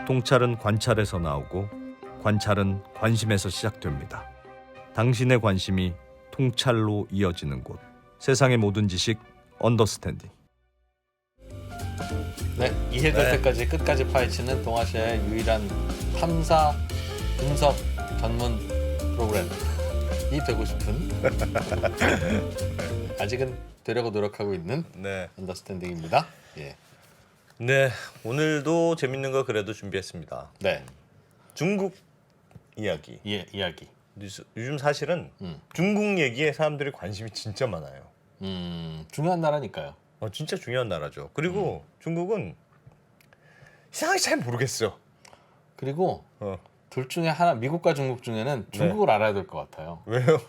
통찰은 관찰에서 나오고 관찰은 관심에서 시작됩니다. 당신의 관심이 통찰로 이어지는 곳. 세상의 모든 지식 언더스탠딩. 네, 이해될 때까지 끝까지 파헤치는 동아시아의 유일한 탐사 분석 전문 프로그램이 되고 싶은 아직은 되려고 노력하고 있는 네. 언더스탠딩입니다. 예. 네, 오늘도 재밌는 거 그래도 준비했습니다. 네. 중국 이야기. 예, 이야기. 요즘 사실은 중국 얘기에 사람들이 관심이 진짜 많아요. 중요한 나라니까요. 진짜 중요한 나라죠. 그리고 중국은 이상하게 잘 모르겠어. 그리고 둘 중에 하나, 미국과 중국 중에는 중국을 알아야 될 것 같아요. 왜요?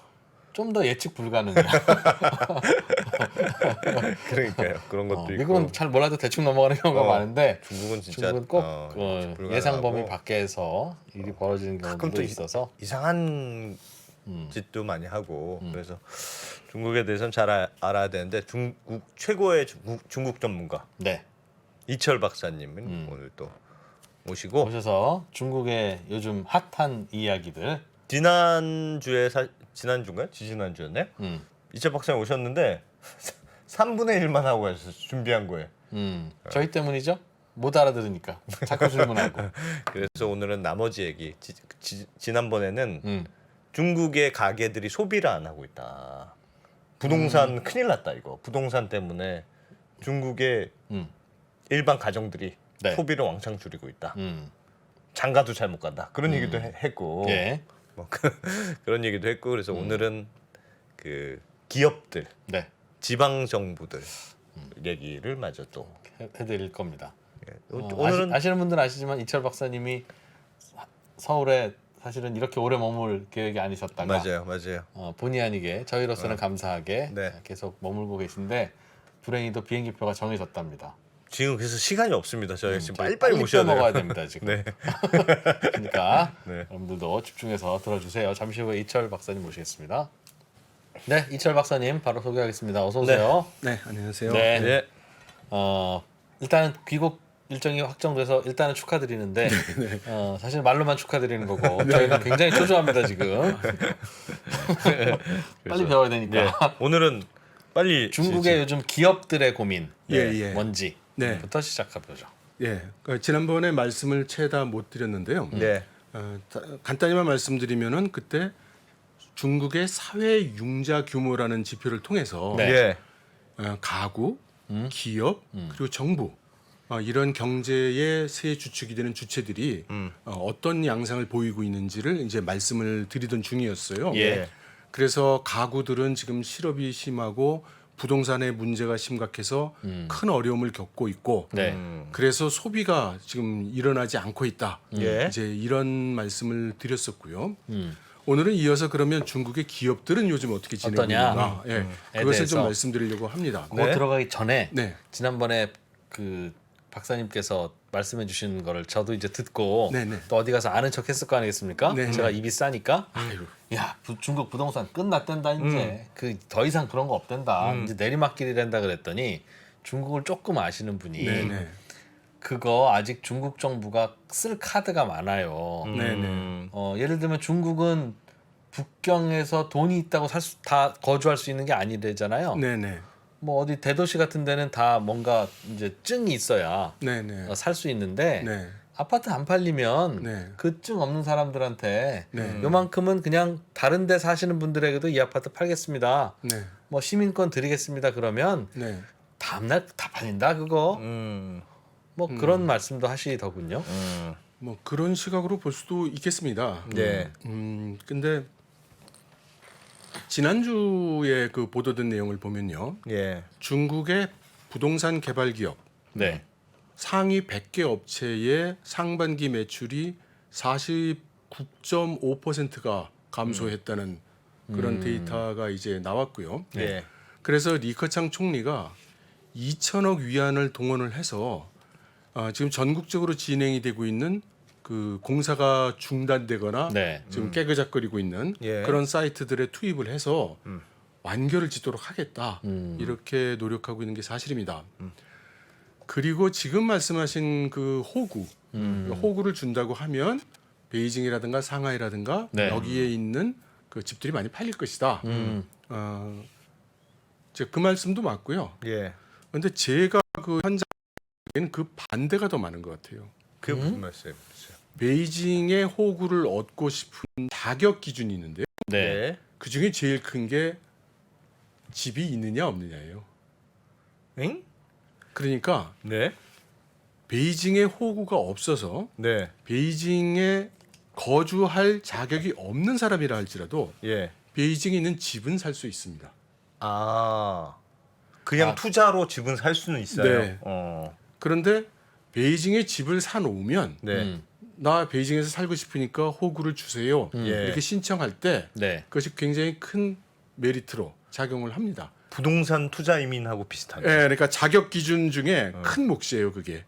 좀 더 예측 불가능해요. 그러니까요. 그런 것도 있고. 미국은 잘 몰라도 대충 넘어가는 경우가 많은데 중국은 진짜 중국은 꼭 불가능하고. 예상 범위 밖에서 일이 벌어지는 가끔 경우도 또 있어서 이상한 짓도 많이 하고 그래서 중국에 대해서는 잘 알아야 되는데 중국 최고의 중국 전문가 네. 이철 박사님은 오늘 또 모시고 오셔서 중국의 요즘 핫한 이야기들 지난주인가요? 지난주였네. 이철 박사님 오셨는데 3분의 1만 하고 가셨어요. 준비한 거에. 저희 때문이죠? 못 알아들으니까 자꾸 질문하고. 그래서 오늘은 나머지 얘기. 지난번에는 중국의 가게들이 소비를 안 하고 있다. 부동산 큰일 났다 이거. 부동산 때문에 중국의 일반 가정들이 네. 소비를 왕창 줄이고 있다. 장가도 잘 못 간다. 그런 얘기도 했고. 예. 뭐 그런 얘기도 했고. 그래서 오늘은 그 기업들, 네. 지방 정부들 얘기를 마저 또 해드릴 겁니다. 오늘은 아시는 분들은 아시지만 이철 박사님이 서울에 사실은 이렇게 오래 머물 계획이 아니셨다가 맞아요. 본의 아니게 저희로서는 감사하게 네. 계속 머물고 계신데 불행히도 비행기표가 정해졌답니다. 지금 그래서 시간이 없습니다. 저희 지금 저희 빨리 모셔야 돼요. 먹어야 됩니다 지금. 네. 그러니까 네. 여러분들도 집중해서 들어주세요. 잠시 후에 이철 박사님 모시겠습니다. 네, 이철 박사님 바로 소개하겠습니다. 어서 오세요. 네, 안녕하세요. 네. 네. 일단은 귀국 일정이 확정돼서 일단은 축하드리는데 사실 말로만 축하드리는 거고 저희는 굉장히 초조합니다 지금. 빨리 배워야 되니까. 네. 오늘은 빨리 중국의 요즘 기업들의 고민 예. 뭔지부터 시작해보죠. 예, 지난번에 말씀을 채다 못 드렸는데요. 네. 간단히만 말씀드리면은 그때 중국의 사회 융자 규모라는 지표를 통해서 네. 가구, 기업 그리고 정부 이런 경제의 세 주축이 되는 주체들이 어떤 양상을 보이고 있는지를 이제 말씀을 드리던 중이었어요. 예. 그래서 가구들은 지금 실업이 심하고 부동산의 문제가 심각해서 큰 어려움을 겪고 있고 네. 그래서 소비가 지금 일어나지 않고 있다. 예. 이제 이런 말씀을 드렸었고요. 오늘은 이어서 그러면 중국의 기업들은 요즘 어떻게 지내고 어떠냐? 있나? 예, 그것을 좀 말씀드리려고 합니다. 그거 들어가기 전에 네. 지난번에 그 박사님께서 말씀해 주신 거를 저도 이제 듣고 네네. 또 어디 가서 아는 척 했을 거 아니겠습니까? 네네. 제가 입이 싸니까 아유. 야 중국 부동산 끝났댄다 이제 그 더 이상 그런 거 없댄다 이제 내리막길이 된다 그랬더니 중국을 조금 아시는 분이 네네. 그거 아직 중국 정부가 쓸 카드가 많아요. 네네. 예를 들면 중국은 북경에서 돈이 있다고 다 거주할 수 있는 게 아니래잖아요. 네네. 뭐 어디 대도시 같은 데는 다 뭔가 이제 증이 있어야 네네. 살 수 있는데 네. 아파트 안 팔리면 네. 그 증 없는 사람들한테 네. 요만큼은 그냥 다른 데 사시는 분들에게도 이 아파트 팔겠습니다. 네. 뭐 시민권 드리겠습니다. 그러면 네. 다음날 다 팔린다 그거. 뭐 그런 말씀도 하시더군요. 뭐 그런 시각으로 볼 수도 있겠습니다. 네. 근데 지난주에 그 보도된 내용을 보면요. 예. 중국의 부동산 개발 기업 네. 상위 100개 업체의 상반기 매출이 49.5%가 감소했다는 그런 데이터가 이제 나왔고요. 예. 그래서 리커창 총리가 2천억 위안을 동원을 해서 지금 전국적으로 진행이 되고 있는 그 공사가 중단되거나 네. 지금 깨그작거리고 있는 예. 그런 사이트들에 투입을 해서 완결을 짓도록 하겠다 이렇게 노력하고 있는 게 사실입니다. 그리고 지금 말씀하신 그 호구, 호구를 준다고 하면 베이징이라든가 상하이라든가 네. 여기에 있는 그 집들이 많이 팔릴 것이다. 그 말씀도 맞고요. 예. 근데 제가 그 현장에는 그 반대가 더 많은 것 같아요. 그게 무슨 말씀이세요? 베이징의 호구를 얻고 싶은 자격 기준이 있는데요. 네. 그 중에 제일 큰 게 집이 있느냐 없느냐예요. 응? 그러니까 네. 베이징의 호구가 없어서 네. 베이징에 거주할 자격이 없는 사람이라 할지라도 예. 베이징에 있는 집은 살 수 있습니다. 아. 그냥 투자로 집은 살 수는 있어요. 네. 어. 그런데 베이징에 집을 사 놓으면 네. 나 베이징에서 살고 싶으니까 호구를 주세요. 예. 이렇게 신청할 때 네. 그것이 굉장히 큰 메리트로 작용을 합니다. 부동산 투자 이민하고 비슷하게. 예, 그러니까 자격 기준 중에 큰 몫이에요, 그게.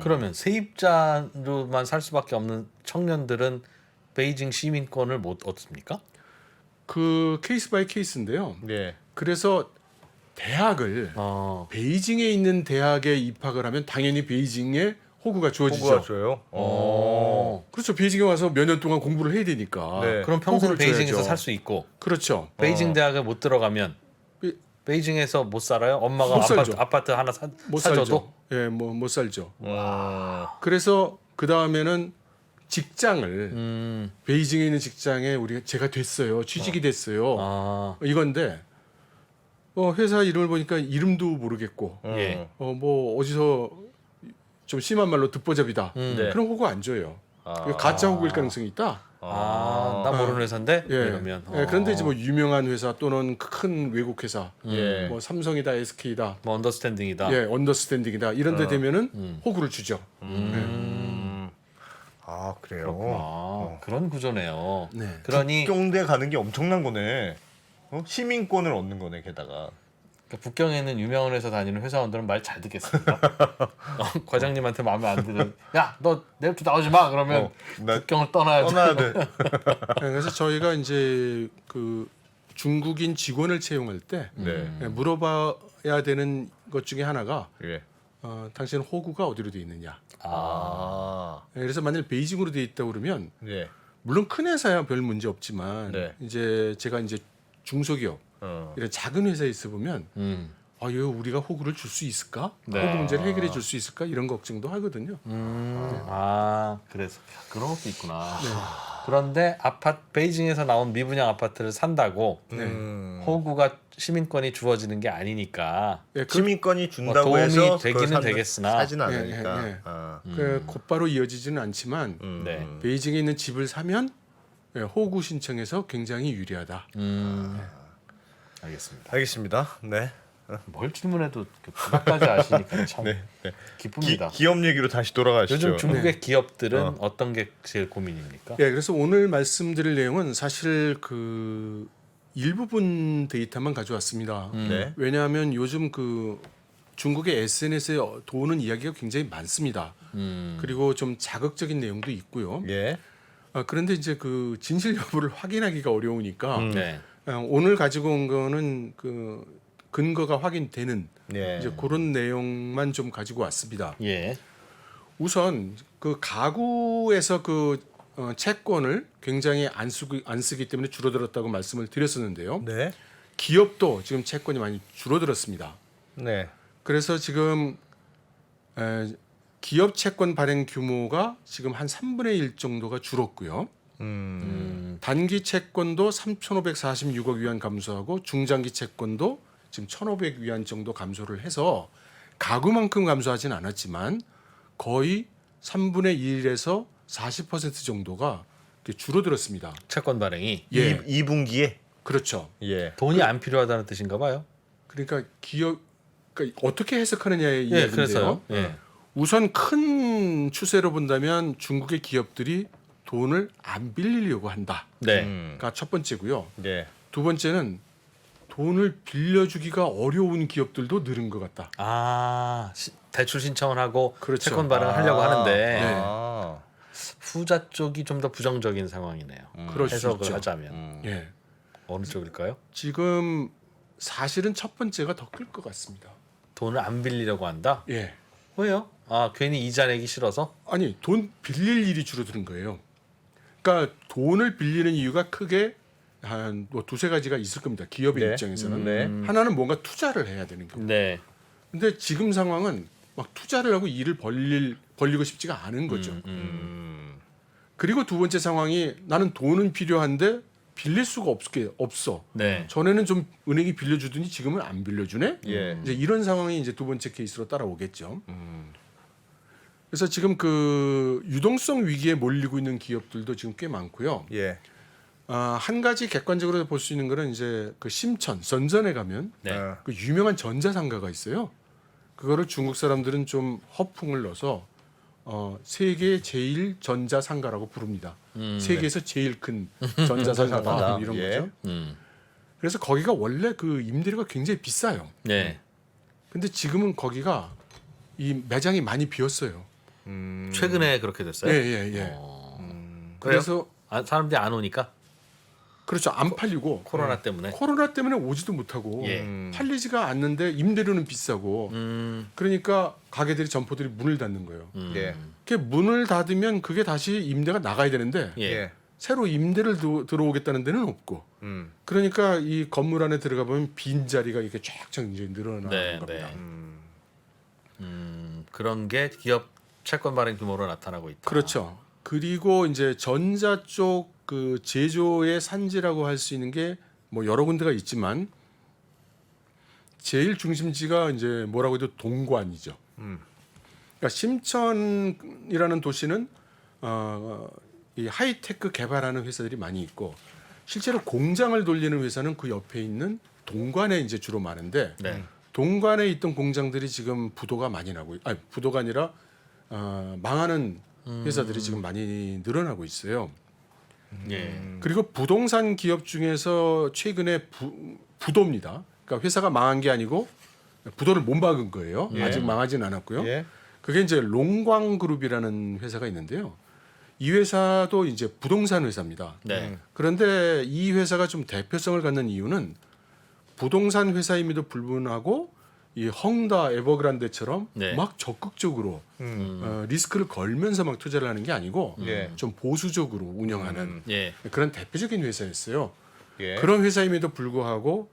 그러면 세입자로만 살 수밖에 없는 청년들은 베이징 시민권을 못 얻습니까? 그 케이스 바이 케이스인데요. 네. 그래서 대학을 베이징에 있는 대학에 입학을 하면 당연히 베이징에 호구가 주어지죠. 호구가 줘요. 어. 그렇죠. 베이징에 와서 몇 년 동안 공부를 해야 되니까. 네. 그럼 평생 호구를 베이징에서 줘야죠. 살 수 있고 그렇죠. 베이징 대학을 못 들어가면 베- 베이징에서 못 살아요? 엄마가 못 살죠. 아파트 하나 못 사줘도? 살죠. 예, 뭐 못 살죠. 와. 그래서 그 다음에는 직장을 음. 베이징에 있는 직장에 제가 됐어요. 취직이 됐어요. 아. 이건데 회사 이름을 보니까 이름도 모르겠고 예. 뭐 어디서 좀 심한 말로 듣보잡이다. 네. 그런 호구 안 줘요. 아. 이거 가짜 호구일 가능성이 있다. 나 모르는 회사인데 예. 이러면 그런데 이제 뭐 유명한 회사 또는 큰 외국 회사, 예. 뭐 삼성이다, SK다, 뭐 언더스탠딩이다. 예, 언더스탠딩이다 이런 데 되면은 호구를 주죠. 아, 그래요. 그런 구조네요. 네. 그러니 국경대 가는 게 엄청난 거네. 시민권을 얻는 거네, 게다가. 그러니까 북경에는 유명한 회사 다니는 회사원들은 말 잘 듣겠습니다. 과장님한테 마음에 안 들면 야너 내일부터 나오지 마 그러면 나 북경을 떠나야지. 떠나야 돼. 그래서 저희가 이제 그 중국인 직원을 채용할 때 네. 물어봐야 되는 것 중에 하나가 예. 당신 호구가 어디로 돼 있느냐. 아. 그래서 만약 베이징으로 돼 있다 그러면 예. 물론 큰 회사야 별 문제 없지만 네. 이제 제가 이제 중소기업 어. 이런 작은 회사에 있어 보면 이거 우리가 호구를 줄 수 있을까? 네. 호구 문제를 해결해 줄 수 있을까? 이런 걱정도 하거든요. 그래서 그런 것도 있구나. 그런데 베이징에서 나온 미분양 아파트를 산다고 호구가 시민권이 주어지는 게 아니니까 예, 시민권이 준다고 도움이 해서 되기는 그걸 되겠으나. 사진 않으니까. 예, 예. 아. 곧바로 이어지지는 않지만 네. 베이징에 있는 집을 사면 호구 신청해서 굉장히 유리하다. 알겠습니다. 알겠습니다. 네. 뭘 질문해도 바닥까지 아시니까 참 네. 네. 기쁩니다. 기업 얘기로 다시 돌아가시죠. 요즘 중국의 기업들은 어. 어떤 게 제일 고민입니까? 예, 그래서 오늘 말씀드릴 내용은 사실 그 일부분 데이터만 가져왔습니다. 네. 왜냐하면 요즘 그 중국의 SNS에 도는 이야기가 굉장히 많습니다. 그리고 좀 자극적인 내용도 있고요. 예. 그런데 이제 그 진실 여부를 확인하기가 어려우니까 네. 오늘 가지고 온 거는 그 근거가 확인되는 예. 이제 그런 내용만 좀 가지고 왔습니다. 예. 우선 그 가구에서 그 채권을 굉장히 안 쓰기 때문에 줄어들었다고 말씀을 드렸었는데요. 네. 기업도 지금 채권이 많이 줄어들었습니다. 네. 그래서 지금 기업 채권 발행 규모가 지금 한 3분의 1 정도가 줄었고요. 단기 채권도 3,546억 위안 감소하고 중장기 채권도 지금 1,500억 위안 정도 감소를 해서 가구만큼 감소하진 않았지만 거의 3분의 1에서 40% 정도가 이렇게 줄어들었습니다. 채권 발행이 예. 2분기에 그렇죠. 예. 돈이 안 필요하다는 뜻인가 봐요. 그러니까 그러니까 어떻게 해석하느냐의 예, 이야기인데요. 그래서요. 예. 우선 큰 추세로 본다면 중국의 기업들이 돈을 안 빌리려고 한다가 네. 첫 번째고요. 예. 두 번째는 돈을 빌려주기가 어려운 기업들도 늘은 것 같다. 대출 신청을 하고 그렇죠. 채권 발행을 하려고 하는데 네. 아. 후자 쪽이 좀 더 부정적인 상황이네요. 그럴 수 해석을 있죠. 하자면 예. 어느 쪽일까요? 지금 사실은 첫 번째가 더 클 것 같습니다. 돈을 안 빌리려고 한다. 예. 왜요? 아 괜히 이자 내기 싫어서? 아니 돈 빌릴 일이 줄어드는 거예요. 그러니까 돈을 빌리는 이유가 크게 한 뭐 두세 가지가 있을 겁니다. 기업의 네. 입장에서는 네. 하나는 뭔가 투자를 해야 되는 경우. 네. 근데 지금 상황은 막 투자를 하고 일을 벌리고 싶지가 않은 거죠. 그리고 두 번째 상황이 나는 돈은 필요한데 빌릴 수가 없어. 네. 전에는 좀 은행이 빌려주더니 지금은 안 빌려주네. 예. 이제 이런 상황이 이제 두 번째 케이스로 따라오겠죠. 그래서 지금 그 유동성 위기에 몰리고 있는 기업들도 지금 꽤 많고요. 예. 한 가지 객관적으로 볼 수 있는 거는 이제 그 심천 선전에 가면 네. 그 유명한 전자상가가 있어요. 그거를 중국 사람들은 좀 허풍을 넣어서 세계 제일 전자상가라고 부릅니다. 세계에서 제일 큰 전자상가다 전자상가다. 이런 예. 거죠. 그래서 거기가 원래 그 임대료가 굉장히 비싸요. 네. 근데 지금은 거기가 이 매장이 많이 비었어요. 최근에 그렇게 됐어요? 예, 예, 예. 그래서 그래서 사람들이 안 오니까 그렇죠. 안 팔리고 코로나 때문에. 코로나 때문에 오지도 못하고 예. 팔리지가 않는데 임대료는 비싸고 그러니까 가게들이 점포들이 문을 닫는 거예요. 예. 그게 문을 닫으면 그게 다시 임대가 나가야 되는데 예. 예. 새로 임대를 들어오겠다는 데는 없고 그러니까 이 건물 안에 들어가 보면 빈 자리가 이렇게 쫙쫙 이제 늘어나는 네, 겁니다. 네. 그런 게 기업 채권 발행 규모로 나타나고 있다. 그렇죠. 그리고 이제 전자 쪽 그 제조의 산지라고 할 수 있는 게 뭐 여러 군데가 있지만 제일 중심지가 이제 뭐라고 해도 동관이죠. 그러니까 심천이라는 도시는 이 하이테크 개발하는 회사들이 많이 있고 실제로 공장을 돌리는 회사는 그 옆에 있는 동관에 이제 주로 많은데 네. 동관에 있던 공장들이 지금 부도가 많이 나고 부도가 아니라 망하는 회사들이 지금 많이 늘어나고 있어요. 예. 그리고 부동산 기업 중에서 최근에 부도입니다. 그러니까 회사가 망한 게 아니고 부도를 못 막은 거예요. 예. 아직 망하진 않았고요. 예. 그게 이제 롱광그룹이라는 회사가 있는데요. 이 회사도 이제 부동산 회사입니다. 네. 그런데 이 회사가 좀 대표성을 갖는 이유는 부동산 회사임에도 불구하고 이 헝다 에버그란데처럼 네. 막 적극적으로 리스크를 걸면서 막 투자를 하는 게 아니고 예. 좀 보수적으로 운영하는 예. 그런 대표적인 회사였어요. 예. 그런 회사임에도 불구하고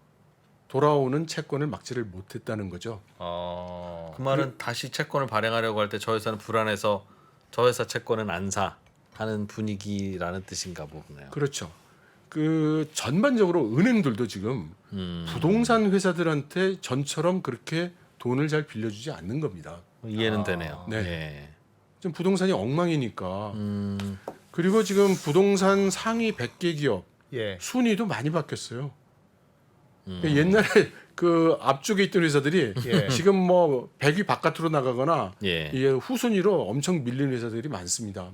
돌아오는 채권을 막지를 못했다는 거죠. 그 말은 다시 채권을 발행하려고 할 때 저 회사는 불안해서 저 회사 채권은 안 사 하는 분위기라는 뜻인가 보네요. 그렇죠. 그 전반적으로 은행들도 지금 부동산 회사들한테 전처럼 그렇게 돈을 잘 빌려주지 않는 겁니다. 이해는 되네요. 네. 예. 지금 부동산이 엉망이니까. 그리고 지금 부동산 상위 100개 기업 예. 순위도 많이 바뀌었어요. 옛날에 그 앞쪽에 있던 회사들이 예. 지금 뭐 100위 바깥으로 나가거나 예. 이게 후순위로 엄청 밀린 회사들이 많습니다.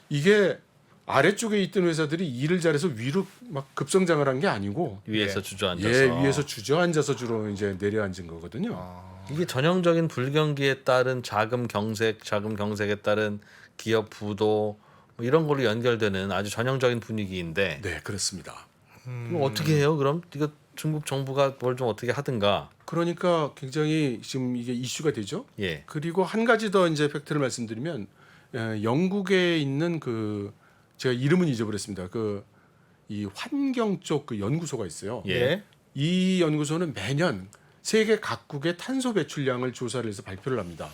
이게 아래쪽에 있던 회사들이 일을 잘해서 위로 막 급성장을 한 게 아니고 위에서 예. 주저앉아서. 예, 위에서 주저앉아서 주로 이제 내려앉은 거거든요. 이게 전형적인 불경기에 따른 자금 경색에 따른 기업 부도 뭐 이런 걸로 연결되는 아주 전형적인 분위기인데 네, 그렇습니다. 이거 어떻게 해요? 그럼 이거 중국 정부가 뭘 좀 어떻게 하든가. 그러니까 굉장히 지금 이게 이슈가 되죠. 예. 그리고 한 가지 더 이제 팩트를 말씀드리면 영국에 있는 그 제가 이름은 잊어버렸습니다. 그 이 환경 쪽 그 연구소가 있어요. 예. 이 연구소는 매년 세계 각국의 탄소 배출량을 조사를 해서 발표를 합니다.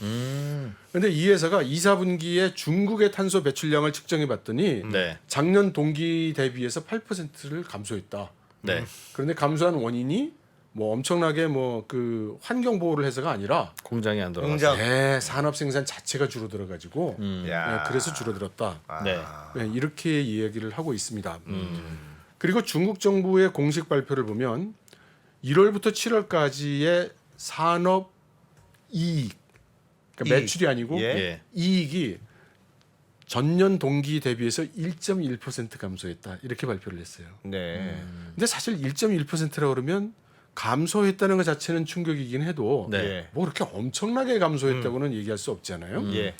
그런데 이 회사가 2, 4분기에 중국의 탄소 배출량을 측정해 봤더니 네. 작년 동기 대비해서 8%를 감소했다. 네. 그런데 감소한 원인이 뭐 엄청나게 뭐 그 환경 보호를 해서가 아니라 공장이 안 돌아가서. 공장. 산업 생산 자체가 줄어들어 가지고 야. 그래서 줄어들었다. 네. 네, 이렇게 이야기를 하고 있습니다. 그리고 중국 정부의 공식 발표를 보면 1월부터 7월까지의 산업 이익, 그러니까 이익. 매출이 아니고 예. 예. 이익이 전년 동기 대비해서 1.1% 감소했다 이렇게 발표를 했어요. 네. 근데 사실 1.1%라고 그러면 감소했다는 것 자체는 충격이긴 해도 네. 예. 뭐 그렇게 엄청나게 감소했다고는 얘기할 수 없잖아요. 예.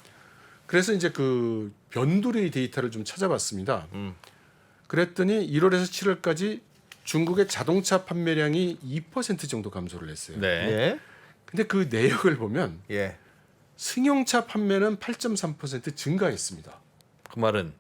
그래서 이제 그 변두리 데이터를 좀 찾아봤습니다. 그랬더니 1월에서 7월까지 중국의 자동차 판매량이 2% 정도 감소를 했어요. 네. 예. 근데 그 내역을 보면 예. 승용차 판매는 8.3% 증가했습니다. 그 말은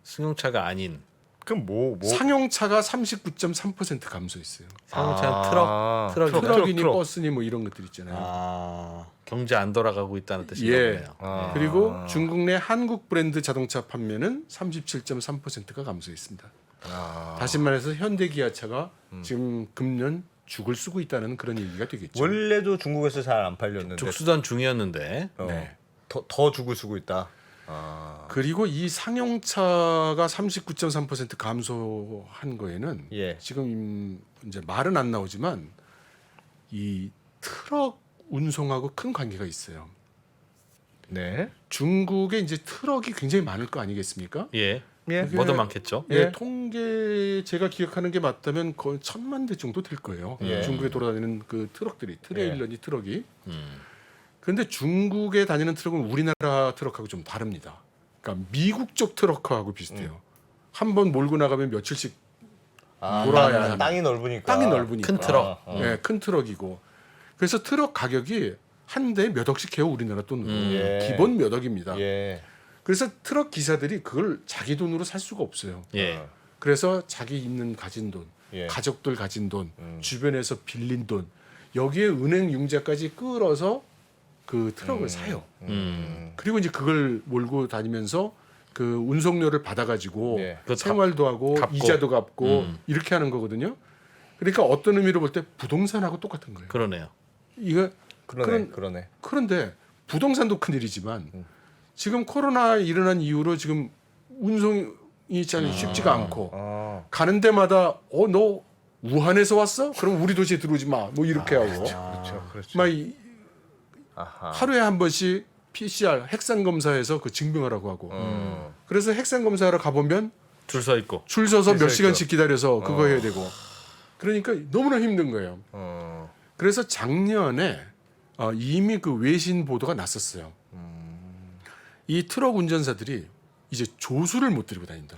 승용차가 아닌 그럼 뭐 상용차가 39.3% 감소했어요. 상용차는 아, 트럭이다. 트럭이니 트럭. 버스니 뭐 이런 것들 있잖아요. 아, 경제 안 돌아가고 있다는 뜻인가 예. 보네요. 아. 그리고 중국 내 한국 브랜드 자동차 판매는 37.3%가 감소했습니다. 아. 다시 말해서 현대 기아차가 지금 금년 죽을 쓰고 있다는 그런 얘기가 되겠죠. 원래도 중국에서 잘 안 팔렸는데 죽수던 중이었는데 네. 더 죽을 쓰고 있다. 아. 그리고 이 상용차가 39.3% 감소한 거에는 예. 지금 이제 말은 안 나오지만 이 트럭 운송하고 큰 관계가 있어요. 네. 중국에 이제 트럭이 굉장히 많을 거 아니겠습니까? 예, 예. 그게- 뭐도 많겠죠. 예, 예. 통계 제가 기억하는 게 맞다면 거의 1,000만 대 정도 될 거예요. 예. 중국에 돌아다니는 그 트럭들이 트레일러니 트럭이. 음. 근데 중국에 다니는 트럭은 우리나라 트럭하고 좀 다릅니다. 그러니까 미국 쪽 트럭하고 비슷해요. 한 번 몰고 나가면 며칠씩 아, 돌아야 합니다. 땅이 넓으니까. 땅이 넓으니까. 큰 트럭. 예, 큰 트럭이고. 그래서 트럭 가격이 한 대에 몇 억씩 해요, 우리나라 돈으로. 예. 기본 몇 억입니다. 예. 그래서 트럭 기사들이 그걸 자기 돈으로 살 수가 없어요. 예, 그래서 자기 있는 가진 돈, 예. 가족들 가진 돈, 주변에서 빌린 돈, 여기에 은행 융자까지 끌어서 그 트럭을 사요. 그리고 이제 그걸 몰고 다니면서 그 운송료를 받아가지고 예. 그 생활도 하고 갚고. 이자도 갚고 이렇게 하는 거거든요. 그러니까 어떤 의미로 볼 때 부동산하고 똑같은 거예요. 그러네요. 이거 그러네. 그런데 부동산도 큰일이지만 지금 코로나 일어난 이후로 지금 운송이 잘 쉽지가 않고 아. 가는 데마다 너 우한에서 왔어? 그럼 우리 도시에 들어오지 마. 뭐 이렇게 하고 그렇죠. 막 아하. 하루에 한 번씩 PCR 핵산 검사해서 그 증명하라고 하고 그래서 핵산 검사하러 가보면 줄 서 있고. 줄 서서 줄 몇 서 시간씩 기다려서 그거 해야 되고 그러니까 너무나 힘든 거예요. 그래서 작년에 이미 그 외신 보도가 났었어요. 이 트럭 운전사들이 이제 조수를 못 들고 다닌다.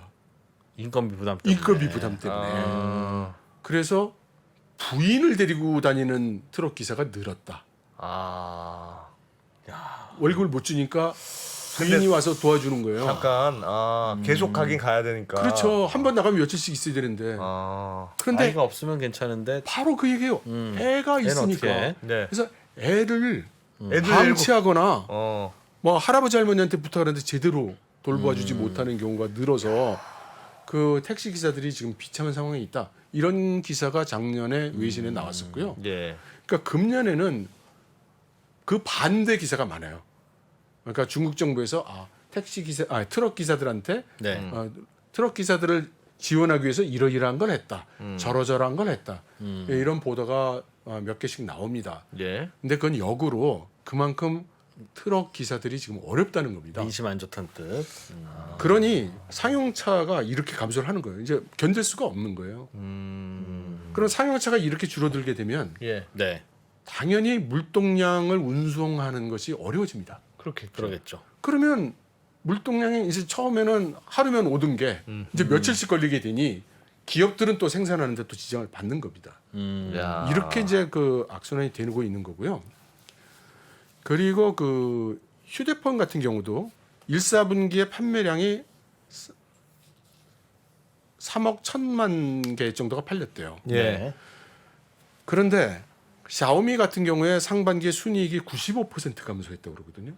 인건비 부담 때문에. 인건비 부담 때문에. 아. 그래서 부인을 데리고 다니는 트럭 기사가 늘었다. 아. 월급을 못 주니까 부인이 와서 도와주는 거예요. 잠깐 계속 가긴 가야 되니까. 그렇죠. 한 번 나가면 며칠씩 있어야 되는데. 아. 그런데 아이가 없으면 괜찮은데 바로 그 얘기예요. 애가 애는 있으니까. 어떻게 해? 네. 그래서 애를 애들 방치하거나 어. 뭐 할아버지 할머니한테 부탁하는데 제대로 돌봐주지 못하는 경우가 늘어서 그 택시 기사들이 지금 비참한 상황에 있다. 이런 기사가 작년에 외신에 나왔었고요. 예. 그러니까 금년에는 그 반대 기사가 많아요. 그러니까 중국 정부에서 트럭 기사들한테 네. 트럭 기사들을 지원하기 위해서 이러이러한 걸 했다. 저러저러한 걸 했다. 예, 이런 보도가 몇 개씩 나옵니다. 예. 근데 그건 역으로 그만큼 트럭 기사들이 지금 어렵다는 겁니다. 민심 안 좋다는 뜻. 그러니 상용차가 이렇게 감소를 하는 거예요. 이제 견딜 수가 없는 거예요. 그럼 상용차가 이렇게 줄어들게 되면 예. 네, 당연히 물동량을 운송하는 것이 어려워집니다. 그렇겠죠. 그러겠죠. 그러면 물동량이 이제 처음에는 하루면 오던 게 이제 며칠씩 걸리게 되니 기업들은 또 생산하는데 또 지장을 받는 겁니다. 야. 이렇게 이제 그 악순환이 되고 있는 거고요. 그리고 그 휴대폰 같은 경우도 1, 4분기에 판매량이 3억 1천만 개 정도가 팔렸대요. 예. 네. 그런데 샤오미 같은 경우에 상반기에 순이익이 95% 감소했다고 그러거든요.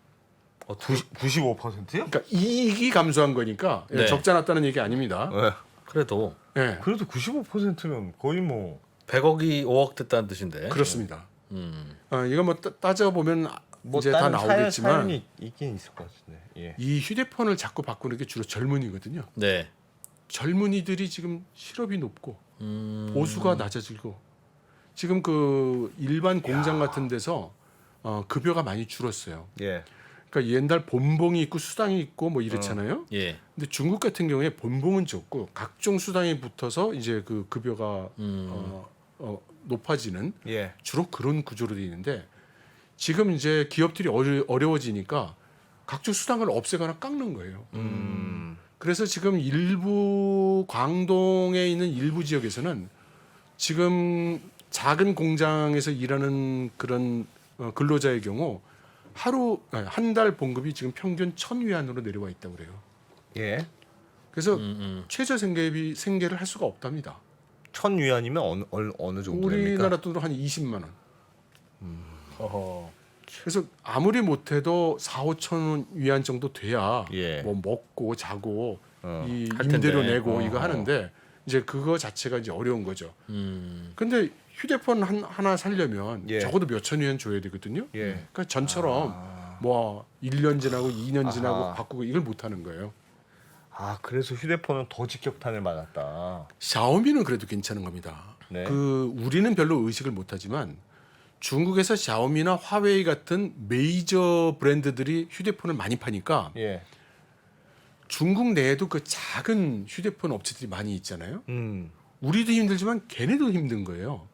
95%요? 그러니까 이익이 감소한 거니까 네. 적자 났다는 얘기 아닙니다. 네. 그래도 예, 그래도 95%면 거의 뭐 100억이 5억 됐다는 뜻인데. 그렇습니다. 음. 이거 뭐 따져 보면 뭐 이제 다 다른 나오겠지만 사연이 있긴 있을 것 같은데. 예. 이 휴대폰을 자꾸 바꾸는 게 주로 젊은이거든요. 네. 젊은이들이 지금 실업이 높고 음. 보수가 낮아지고 지금 그 일반 공장 같은 데서 급여가 많이 줄었어요. 예. 그러니까 옛날 본봉이 있고 수당이 있고 뭐 이랬잖아요. 예. 근데 중국 같은 경우에 본봉은 적고 각종 수당이 붙어서 이제 그 급여가 높아지는 예. 주로 그런 구조로 되어 있는데 지금 이제 기업들이 어려워지니까 각종 수당을 없애거나 깎는 거예요. 그래서 지금 일부 광동에 있는 일부 지역에서는 지금 작은 공장에서 일하는 그런 근로자의 경우 한 달 봉급이 지금 평균 1,000위안으로 내려와 있다고 그래요. 예. 그래서 최저 생계를 할 수가 없답니다. 1,000위안이면 어느 정도 됩니까? 우리나라 돈으로 한 20만 원. 어허. 그래서 아무리 못해도 4-5천 위안 정도 돼야 예. 뭐 먹고 자고 이 할 임대료 텐데. 내고 이거 하는데 이제 그거 자체가 이제 어려운 거죠. 근데 휴대폰 하나 살려면 예. 적어도 몇천 위안 줘야 되거든요. 예. 그러니까 전처럼 뭐 1년 지나고 2년 지나고 아하. 바꾸고 이걸 못 하는 거예요. 아, 그래서 휴대폰은 더 직격탄을 맞았다. 샤오미는 그래도 괜찮은 겁니다. 네. 우리는 별로 의식을 못 하지만 중국에서 샤오미나 화웨이 같은 메이저 브랜드들이 휴대폰을 많이 파니까 예. 중국 내에도 그 작은 휴대폰 업체들이 많이 있잖아요. 음. 우리도 힘들지만 걔네도 힘든 거예요.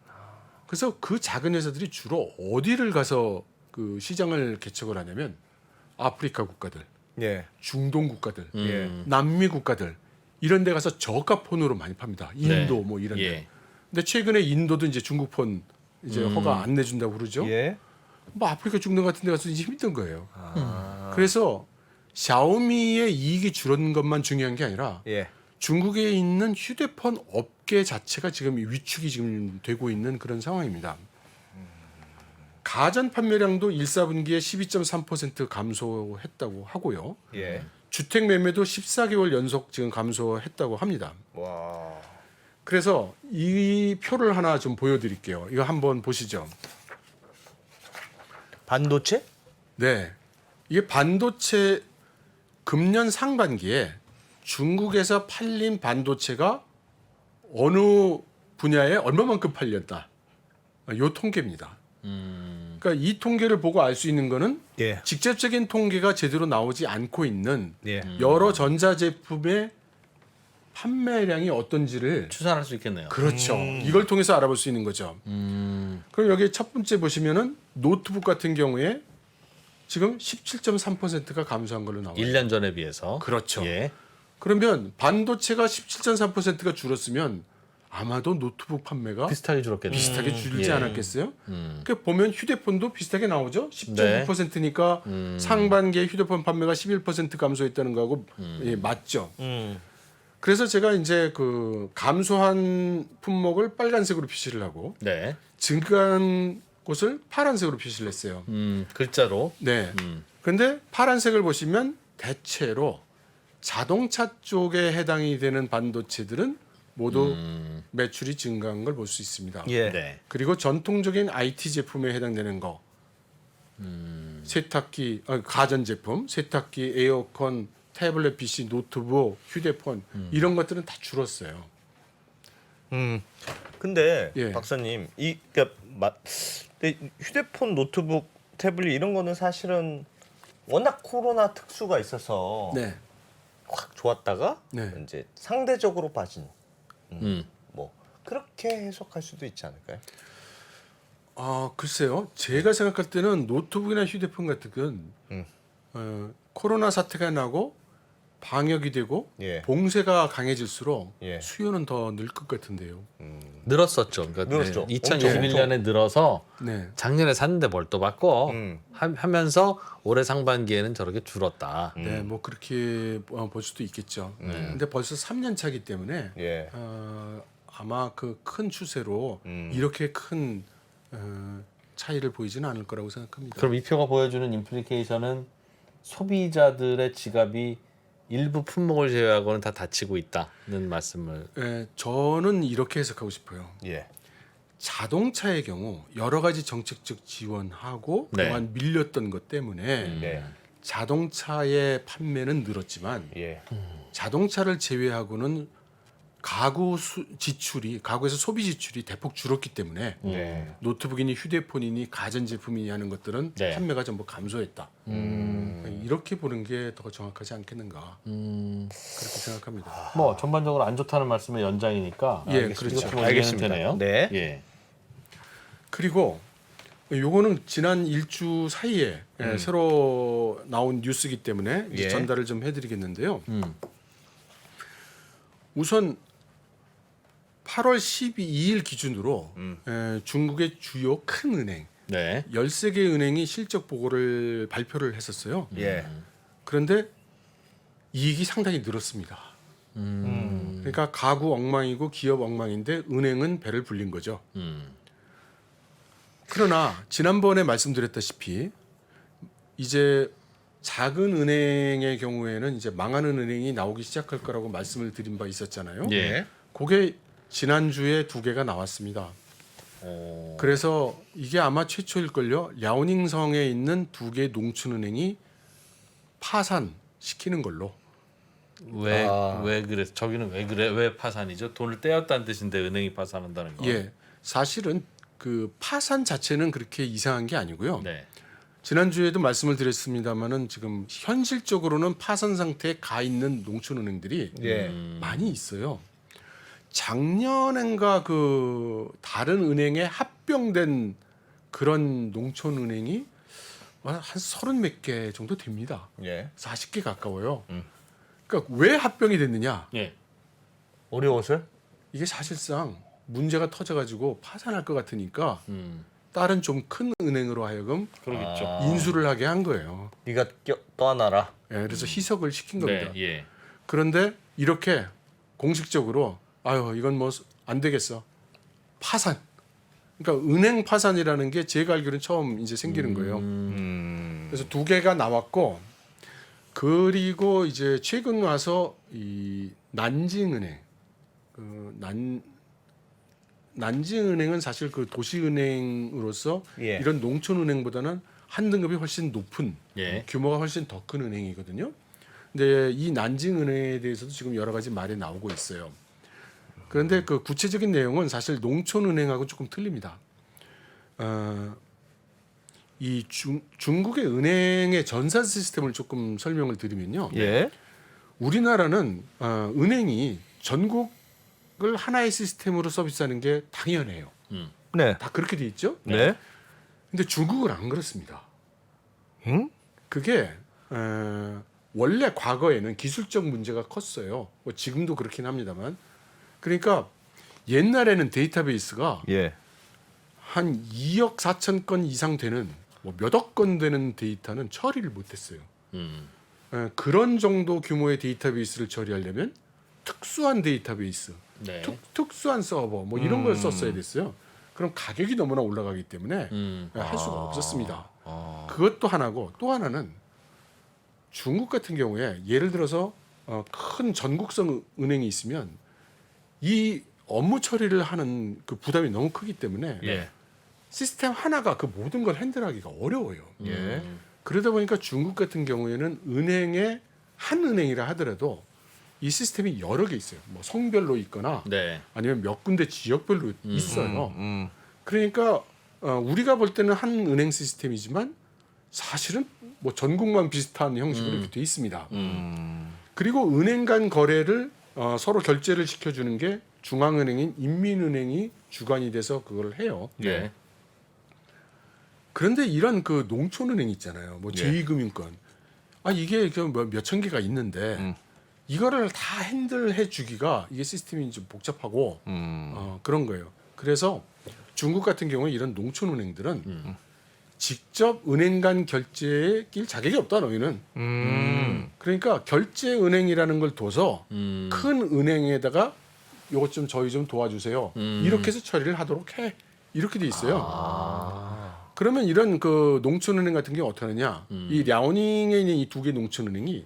그래서 그 작은 회사들이 주로 어디를 가서 그 시장을 개척을 하냐면 아프리카 국가들, 예. 중동 국가들, 예. 남미 국가들 이런 데 가서 저가 폰으로 많이 팝니다. 인도 뭐 이런 데. 예. 근데 최근에 인도도 이제 중국 폰 이제 허가 안 내준다고 그러죠. 예. 뭐 아프리카 중동 같은 데 가서 이제 힘든 거예요. 아. 그래서 샤오미의 이익이 줄어든 것만 중요한 게 아니라 예. 중국에 있는 휴대폰 업계 자체가 지금 위축이 지금 되고 있는 그런 상황입니다. 가전 판매량도 1사분기에 12.3% 감소했다고 하고요. 예. 주택 매매도 14개월 연속 지금 감소했다고 합니다. 와. 그래서 이 표를 하나 좀 보여드릴게요. 이거 한번 보시죠. 반도체? 네, 이게 반도체 금년 상반기에 중국에서 팔린 반도체가 어느 분야에 얼마만큼 팔렸다. 요 통계입니다. 그러니까 이 통계를 보고 알 수 있는 거는 예. 직접적인 통계가 제대로 나오지 않고 있는 예. 여러 전자제품의 판매량이 어떤지를 추산할 수 있겠네요. 그렇죠. 이걸 통해서 알아볼 수 있는 거죠. 그럼 여기 첫 번째 보시면은 노트북 같은 경우에 지금 17.3%가 감소한 걸로 나와요. 1년 전에 비해서. 그렇죠. 예. 그러면 반도체가 17.3%가 줄었으면 아마도 노트북 판매가 비슷하게 줄었겠네요. 비슷하게 줄지 예. 않았겠어요? 그 보면 휴대폰도 비슷하게 나오죠. 네. 10.9%니까 상반기에 휴대폰 판매가 11% 감소했다는 거하고 예, 맞죠. 그래서 제가 이제 그 감소한 품목을 빨간색으로 표시를 하고 네. 증가한 곳을 파란색으로 표시를 했어요. 글자로. 네. 근데 파란색을 보시면 대체로 자동차 쪽에 해당이 되는 반도체들은 모두 매출이 증가한 걸 볼 수 있습니다. 예. 네. 그리고 전통적인 IT 제품에 해당되는 거, 세탁기, 가전제품, 세탁기, 에어컨, 태블릿 PC, 노트북, 휴대폰 이런 것들은 다 줄었어요. 근데 예. 박사님, 그러니까 근데 휴대폰, 노트북, 태블릿 이런 거는 사실은 워낙 코로나 특수가 있어서 네. 확 좋았다가 네. 이제 상대적으로 빠진 음. 뭐 그렇게 해석할 수도 있지 않을까요? 글쎄요. 제가 생각할 때는 노트북이나 휴대폰 같은 건 코로나 사태가 나고 방역이 되고 예. 봉쇄가 강해질수록 예. 수요는 더 늘 것 같은데요. 늘었었죠. 그러니까 늘었죠. 2021년에 늘어서 네. 작년에 샀는데 뭘 또 바꿔 음. 하면서 올해 상반기에는 저렇게 줄었다. 네, 뭐 그렇게 볼 수도 있겠죠. 근데 벌써 3년 차기 때문에 예. 아마 그 큰 추세로 이렇게 큰 차이를 보이지는 않을 거라고 생각합니다. 그럼 이 표가 보여주는 임플리케이션은 소비자들의 지갑이 일부 품목을 제외하고는 다 닫히고 있다는 말씀을. 저는 이렇게 해석하고 싶어요. 예. 자동차의 경우 여러 가지 정책적 지원하고 네. 그동안 밀렸던 것 때문에 네. 자동차의 판매는 늘었지만 예. 자동차를 제외하고는 가구에서 소비 지출이 대폭 줄었기 때문에 네. 노트북이니 휴대폰이니 가전제품이니 하는 것들은 네. 판매가 전부 감소했다. 이렇게 보는 게 더 정확하지 않겠는가 그렇게 생각합니다. 뭐 전반적으로 안 좋다는 말씀의 연장이니까. 예, 알겠습니다. 그렇죠. 이것도 뭐 알겠습니다. 이해는 되네요. 네. 예. 그리고 요거는 지난 일주 사이에 새로 나온 뉴스이기 때문에 이제 예. 전달을 좀 해드리겠는데요. 우선 8월 12일 기준으로 중국의 주요 큰 은행 네. 13개 은행이 실적 보고를 발표를 했었어요. 예. 그런데 이익이 상당히 늘었습니다. 그러니까 가구 엉망이고 기업 엉망인데 은행은 배를 불린 거죠. 그러나 지난번에 말씀드렸다시피 이제 작은 은행의 경우에는 이제 망하는 은행이 나오기 시작할 거라고 말씀을 드린 바 있었잖아요. 예. 그게 지난주에 2개가 나왔습니다. 그래서 이게 아마 최초일걸요. 랴오닝성에 있는 2개 농촌은행이 파산시키는 걸로. 왜 그래? 저기는 왜 그래? 왜 파산이죠? 돈을 떼었다는 뜻인데 은행이 파산한다는 거. 예, 사실은 그 파산 자체는 그렇게 이상한 게 아니고요. 네. 지난주에도 말씀을 드렸습니다마는 지금 현실적으로는 파산 상태에 가 있는 농촌은행들이 예. 많이 있어요. 작년엔가 그 다른 은행에 합병된 그런 농촌은행이 한 30몇 개 정도 됩니다. 예. 40개 가까워요. 그러니까 왜 합병이 됐느냐? 예. 어려워서? 이게 사실상 문제가 터져가지고 파산할 것 같으니까 음. 다른 좀 큰 은행으로 하여금 그러겠죠. 인수를 하게 한 거예요. 네가 떠나라. 예, 그래서 희석을 시킨 겁니다. 네. 예. 그런데 이렇게 공식적으로 아유 이건 뭐 안 되겠어 파산. 그러니까 은행 파산이라는 게 제가 알기로는 처음 이제 생기는 거예요. 그래서 2개가 나왔고 그리고 이제 최근 와서 이 난징은행 난징은행은 사실 그 도시은행으로서 예. 이런 농촌은행보다는 한 등급이 훨씬 높은 예. 규모가 훨씬 더 큰 은행이거든요. 근데 이 난징은행에 대해서도 지금 여러 가지 말이 나오고 있어요. 그런데 그 구체적인 내용은 사실 농촌은행하고 조금 틀립니다. 이 중국의 은행의 전산 시스템을 조금 설명을 드리면요. 예. 우리나라는 은행이 전국을 하나의 시스템으로 서비스하는 게 당연해요. 네. 다 그렇게 돼 있죠. 네. 근데 중국은 안 그렇습니다. 응? 그게 원래 과거에는 기술적 문제가 컸어요. 뭐 지금도 그렇긴 합니다만. 그러니까 옛날에는 데이터베이스가 예. 한 2억 4천 건 이상 되는 뭐 몇억 건 되는 데이터는 처리를 못했어요. 그런 정도 규모의 데이터베이스를 처리하려면 특수한 데이터베이스, 네. 특수한 서버 뭐 이런 걸 썼어야 됐어요. 그럼 가격이 너무나 올라가기 때문에 할 수가 없었습니다. 그것도 하나고 또 하나는 중국 같은 경우에 예를 들어서 큰 전국성 은행이 있으면 이 업무 처리를 하는 그 부담이 너무 크기 때문에 예. 시스템 하나가 그 모든 걸 핸들하기가 어려워요. 예. 그러다 보니까 중국 같은 경우에는 은행의 한 은행이라 하더라도 이 시스템이 여러 개 있어요. 뭐 성별로 있거나 네. 아니면 몇 군데 지역별로 있어요. 음. 그러니까 우리가 볼 때는 한 은행 시스템이지만 사실은 뭐 전국만 비슷한 형식으로 이렇게 돼 있습니다. 그리고 은행 간 거래를 서로 결제를 시켜주는 게 중앙은행인 인민은행이 주관이 돼서 그걸 해요. 예. 그런데 이런 그 농촌은행 있잖아요. 뭐 예. 제2금융권. 이게 몇천 개가 있는데 이거를 다 핸들해 주기가 이게 시스템이 좀 복잡하고 그런 거예요. 그래서 중국 같은 경우에 이런 농촌은행들은 직접 은행 간 결제에 낄 자격이 없다 너희는. 그러니까 결제은행이라는 걸 둬서 큰 은행에다가 요것 좀 저희 좀 도와주세요. 이렇게 해서 처리를 하도록 해. 이렇게 돼 있어요. 그러면 이런 그 농촌은행 같은 경우 어떻게 하느냐? 이 랴오닝에 있는 이 2개 농촌은행이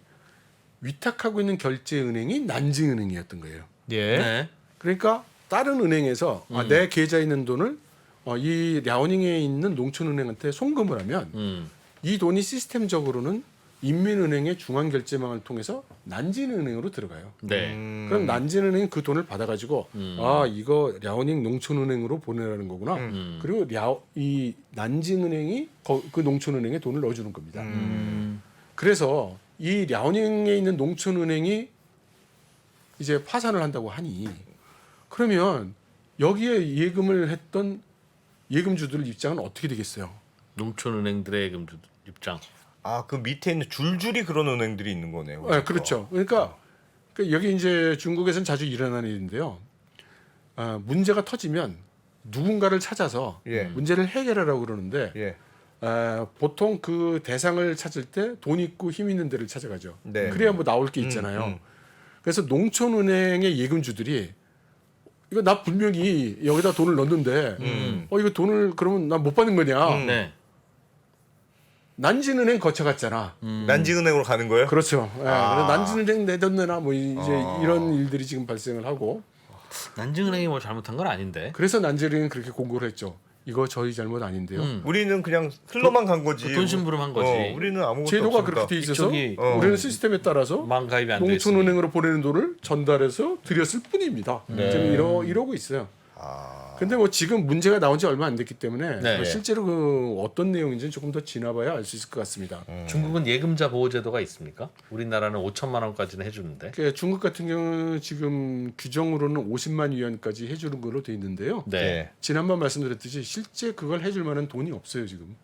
위탁하고 있는 결제은행이 난징은행이었던 거예요. 예. 네. 그러니까 다른 은행에서 내 계좌에 있는 돈을 이 랴오닝에 있는 농촌은행한테 송금을 하면 이 돈이 시스템적으로는 인민은행의 중앙결제망을 통해서 난징은행으로 들어가요. 네. 그럼 난징은행이 그 돈을 받아가지고 이거 랴오닝 농촌은행으로 보내라는 거구나. 그리고 이 난징은행이 그 농촌은행에 돈을 넣어주는 겁니다. 그래서 이 랴오닝에 있는 농촌은행이 이제 파산을 한다고 하니 그러면 여기에 예금을 했던 예금주들 입장은 어떻게 되겠어요? 농촌은행들의 예금주 입장. 그 밑에 있는 줄줄이 그런 은행들이 있는 거네요. 네, 그렇죠. 그러니까 여기 이제 중국에서는 자주 일어나는 일인데요. 문제가 터지면 누군가를 찾아서 예. 문제를 해결하라고 그러는데 예. 보통 그 대상을 찾을 때 돈 있고 힘 있는 데를 찾아가죠. 네. 그래야 뭐 나올 게 있잖아요. 그래서 농촌은행의 예금주들이 이거 나 분명히 여기다 돈을 넣었는데 이거 돈을 그러면 나 못 받는 거냐? 네. 난진은행 거쳐갔잖아. 난지은행으로 가는 거예요? 그렇죠. 예, 아. 그래서 난진은행 내줬느나 뭐 이제 이런 일들이 지금 발생을 하고 난징은행이 뭘 잘못한 건 아닌데. 그래서 난진은행은 그렇게 공고를 했죠. 이거 저희 잘못 아닌데요. 우리는 그냥 흘러만 간 거지. 돈 심부름한 거지. 우리는 아무것도 제도가 없으니까. 그렇게 돼 있어서 이쪽이 우리는 시스템에 따라서 망가입이 안 돼 있으니. 농촌은행으로 보내는 돈을 전달해서 드렸을 뿐입니다. 네. 지금 이러고 있어요. 아. 근데 뭐 지금 문제가 나온 지 얼마 안 됐기 때문에 네. 뭐 실제로 그 어떤 내용인지는 조금 더 지나봐야 알 수 있을 것 같습니다. 중국은 예금자 보호 제도가 있습니까? 우리나라는 5천만 원까지는 해주는데. 그 중국 같은 경우는 지금 규정으로는 50만 위안까지 해주는 걸로 돼 있는데요. 네. 지난번 말씀드렸듯이 실제 그걸 해줄 만한 돈이 없어요 지금.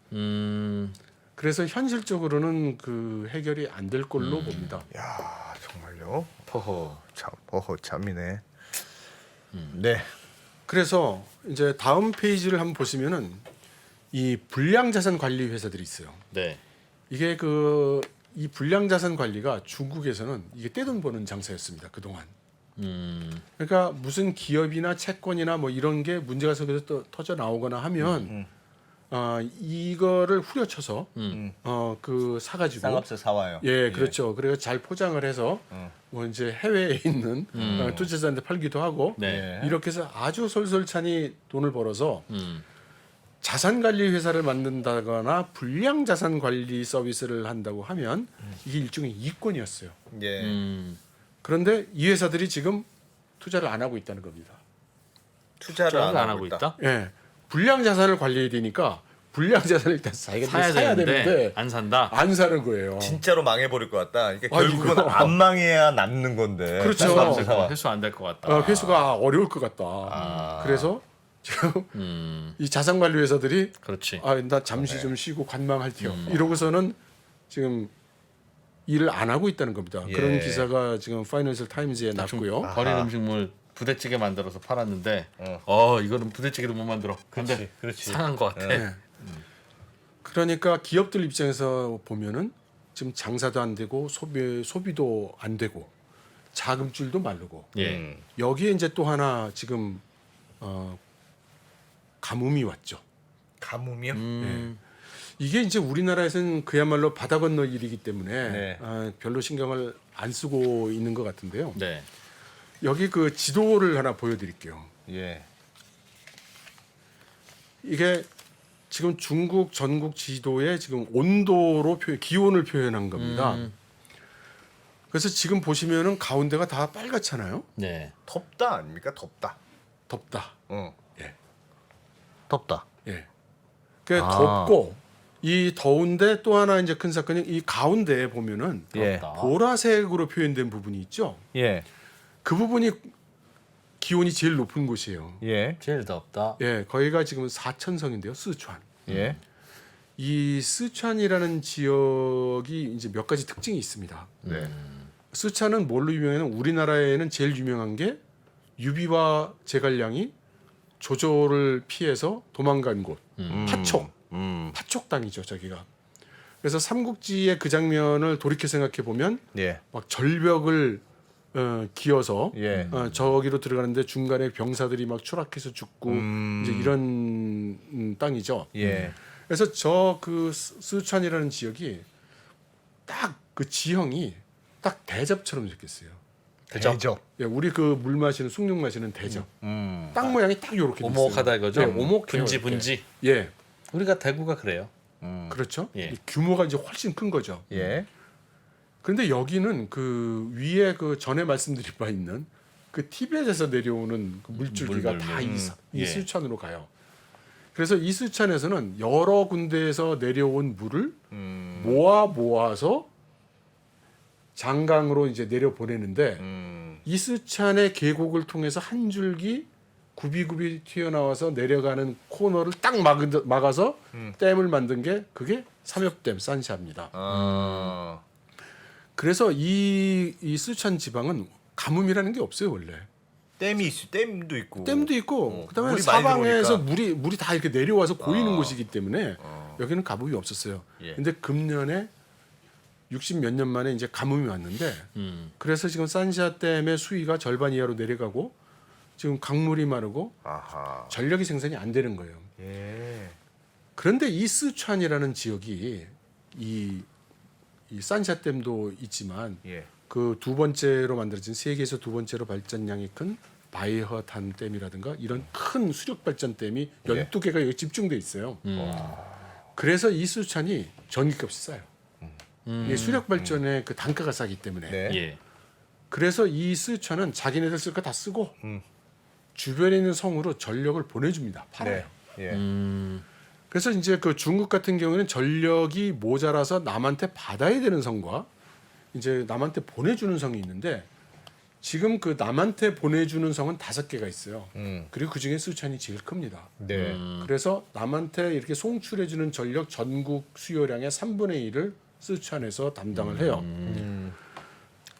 그래서 현실적으로는 그 해결이 안 될 걸로 봅니다. 야, 정말요? 퍼허 참이네. 네. 그래서 이제 다음 페이지를 한번 보시면은 이 불량자산 관리 회사들이 있어요. 네. 이게 이 불량자산 관리가 중국에서는 이게 떼돈 버는 장사였습니다 그동안. 그러니까 무슨 기업이나 채권이나 뭐 이런 게 문제가 생겨서 터져 나오거나 하면 이거를 후려쳐서 그 사가지고 쌍합새 사와요. 예, 그렇죠. 그래서 잘 포장을 해서 뭐 이제 해외에 있는 투자자한테 팔기도 하고 네. 이렇게 해서 아주 솔솔찬히 돈을 벌어서 자산 관리 회사를 만든다거나 불량 자산 관리 서비스를 한다고 하면 이게 일종의 이권이었어요. 예. 그런데 이 회사들이 지금 투자를 안 하고 있다는 겁니다. 투자를 안 하고 있다. 예, 불량 자산을 관리해야 되니까 불량 자산을 일단 자기가 사야 되는데 안 산다. 안 사는 거예요. 진짜로 망해버릴 것 같다. 그러니까 아, 결국은 이거. 안 망해야 남는 건데. 그렇죠. 쌍합새 사와. 회수 안 될 것 같다. 회수가 어려울 것 같다. 그래서 지금 이 자산 관리 회사들이 그렇지. 나 잠시 좀 쉬고 관망할게요. 이러고서는 지금 일을 안 하고 있다는 겁니다. 예. 그런 기사가 지금 파이낸셜 타임즈에 났고요. 버린 음식물 부대찌개 만들어서 팔았는데 이거는 부대찌개도 못 만들어. 근데 그렇지. 상한 것 같아. 네. 그러니까 기업들 입장에서 보면은 지금 장사도 안 되고 소비도 안 되고 자금줄도 마르고 예. 여기에 이제 또 하나 지금 가뭄이 왔죠. 가뭄이요? 이게 이제 우리나라에서는 그야말로 바다 건너 일이기 때문에 네. 별로 신경을 안 쓰고 있는 것 같은데요. 네. 여기 그 지도를 하나 보여드릴게요. 예. 이게 지금 중국 전국 지도에 지금 온도로 기온을 표현한 겁니다. 그래서 지금 보시면은 가운데가 다 빨갛잖아요. 네. 덥다 아닙니까? 덥다. 덥다. 예. 덥다. 예. 그 덥고 이 더운데 또 하나 이제 큰 사건이 이 가운데에 보면은 예. 덥다. 보라색으로 표현된 부분이 있죠. 예. 그 부분이 기온이 제일 높은 곳이에요. 예. 제일 덥다. 예, 거기가 지금 사천성인데요, 스촨. 예. 이 스촨이라는 지역이 이제 몇 가지 특징이 있습니다. 네. 스촨은 뭘로 유명해요? 우리나라에는 제일 유명한 게 유비와 제갈량이 조조를 피해서 도망간 곳, 파촉, 파촉 땅이죠, 저기가. 그래서 삼국지의 그 장면을 돌이켜 생각해 보면 예. 막 절벽을 기어서 예. 저기로 들어가는데 중간에 병사들이 막 추락해서 죽고 이제 이런 땅이죠. 예. 그래서 저 그 스촨이라는 지역이 딱 그 지형이 딱 대접처럼 생겼어요. 대접. 예, 우리 그 물 마시는 숭늉 마시는 대접. 땅 모양이 딱 요렇게 돼 있어요. 오목하다 이거죠. 예, 오목해요, 분지 이렇게. 분지. 예, 우리가 대구가 그래요. 그렇죠. 예. 이 규모가 이제 훨씬 큰 거죠. 예. 그런데 여기는 그 위에 그 전에 말씀드린 바 있는 그 티벳에서 내려오는 그 물줄기가 물. 다 이 예. 스촨으로 가요. 그래서 이 스촨에서는 여러 군데에서 내려온 물을 모아서 장강으로 이제 내려 보내는데 이 스촨의 계곡을 통해서 한 줄기 굽이굽이 튀어나와서 내려가는 코너를 딱 막아서 댐을 만든 게 그게 삼엽댐 산샤입니다. 아. 그래서 이 스촨 지방은 가뭄이라는 게 없어요 원래. 댐도 있고. 댐도 있고 그다음에 물이 많이 사방에서 들어오니까. 물이 다 이렇게 내려와서 고이는 곳이기 때문에 여기는 가뭄이 없었어요. 예. 근데 금년에 60 몇 년 만에 이제 가뭄이 왔는데 그래서 지금 산시아 댐의 수위가 절반 이하로 내려가고 지금 강물이 마르고 아하. 전력이 생산이 안 되는 거예요. 예. 그런데 이 스촨이라는 지역이 이 산시아 댐도 있지만 예. 그 두 번째로 만들어진 세계에서 두 번째로 발전량이 큰 바이허탄 댐이라든가 이런 큰 수력 발전 댐이 예. 12개가 여기 집중돼 있어요. 그래서 이 스촨이 전기값이 싸요. 이 수력 발전의 그 단가가 싸기 때문에. 네. 예. 그래서 이 스촨은 자기네들 쓸 거 다 쓰고 주변에 있는 성으로 전력을 보내줍니다. 팔아요. 네. 예. 그래서 이제 그 중국 같은 경우에는 전력이 모자라서 남한테 받아야 되는 성과 이제 남한테 보내주는 성이 있는데 지금 그 남한테 보내주는 성은 5개가 있어요. 그리고 그 중에 스촨이 제일 큽니다. 네. 그래서 남한테 이렇게 송출해주는 전력 전국 수요량의 3분의 1을 스촨에서 담당을 해요.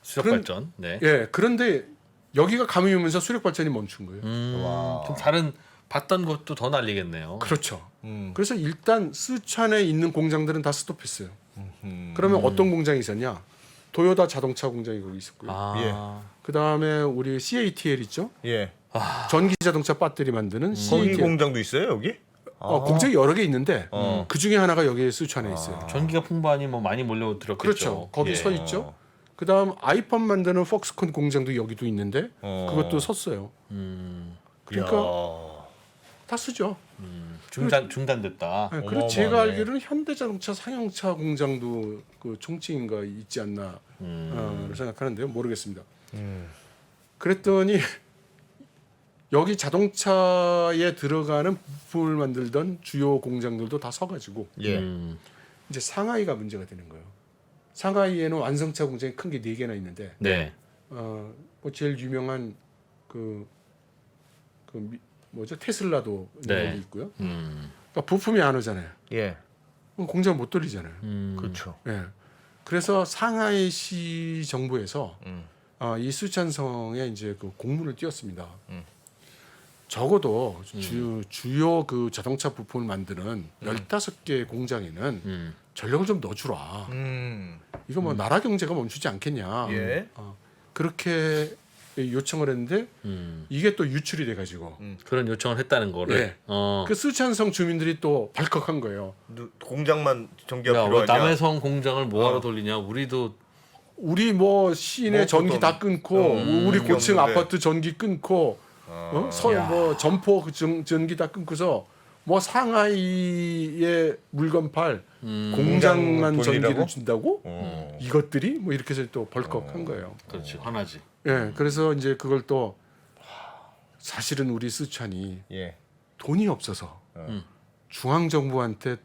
수력 그런- 발전. 네. 예, 그런데 여기가 가뭄이 오면서 수력 발전이 멈춘 거예요. 좀 다른 봤던 것도 더 날리겠네요. 그렇죠. 그래서 일단 스촨에 있는 공장들은 다 스톱했어요. 그러면 어떤 공장이 있었냐? 도요타 자동차 공장이 거기 있었고요. 아. 그 다음에 우리 CATL 있죠? 예. 전기 자동차 배터리 만드는 거기 CATL. 공장도 있어요 여기? 공장이 여러 개 있는데 어. 그 중에 하나가 여기 스촨에 있어요. 전기가 풍부하니 뭐 많이 몰려들었겠죠. 그렇죠. 거기 예. 서 있죠. 그 다음 아이폰 만드는 폭스콘 공장도 여기도 있는데 그것도 섰어요. 그러니까 야. 다 쓰죠. 중단됐다. 네, 그리고 어마어마하네. 제가 알기로는 현대자동차 상용차 공장도 그 총칭인가 있지 않나 생각하는데요. 모르겠습니다. 그랬더니 여기 자동차에 들어가는 부품을 만들던 주요 공장들도 다 서가지고 예. 이제 상하이가 문제가 되는 거예요. 상하이에는 완성차 공장이 큰 게 4개나 있는데 네. 뭐 제일 유명한 뭐죠 테슬라도 네. 여기 있고요. 그러니까 부품이 안 오잖아요. 예. 그럼 공장 못 돌리잖아요. 그렇죠. 예. 그래서 상하이시 정부에서 이 수촨성에 이제 그 공문을 띄웠습니다. 적어도 주요 그 자동차 부품을 만드는 15개 공장에는 전력을 좀 넣어주라. 이거 뭐 나라 경제가 멈추지 않겠냐. 예. 그렇게 요청을 했는데 이게 또 유출이 돼가지고 그런 요청을 했다는 거를. 예. 어. 그 수촨성 주민들이 또 발컥한 거예요. 공장만 전기가 야, 왜 필요하냐? 남의 성 공장을 뭐하러 돌리냐? 우리도 우리 뭐 시내 뭐 전기 어떤- 다 끊고 우리 전기 고층 없는데. 아파트 전기 끊고 뭐 점포 그 전기 다 끊고서 뭐 상하이의 물건 팔 공장만 공장 돌리라고? 전기를 준다고 어. 이것들이 뭐 이렇게 해서 또 벌컥한 거예요. 그렇지 화나지. 예, 그래서 이제 그걸 또 사실은 우리 스촨이 예. 돈이 없어서 중앙 정부한테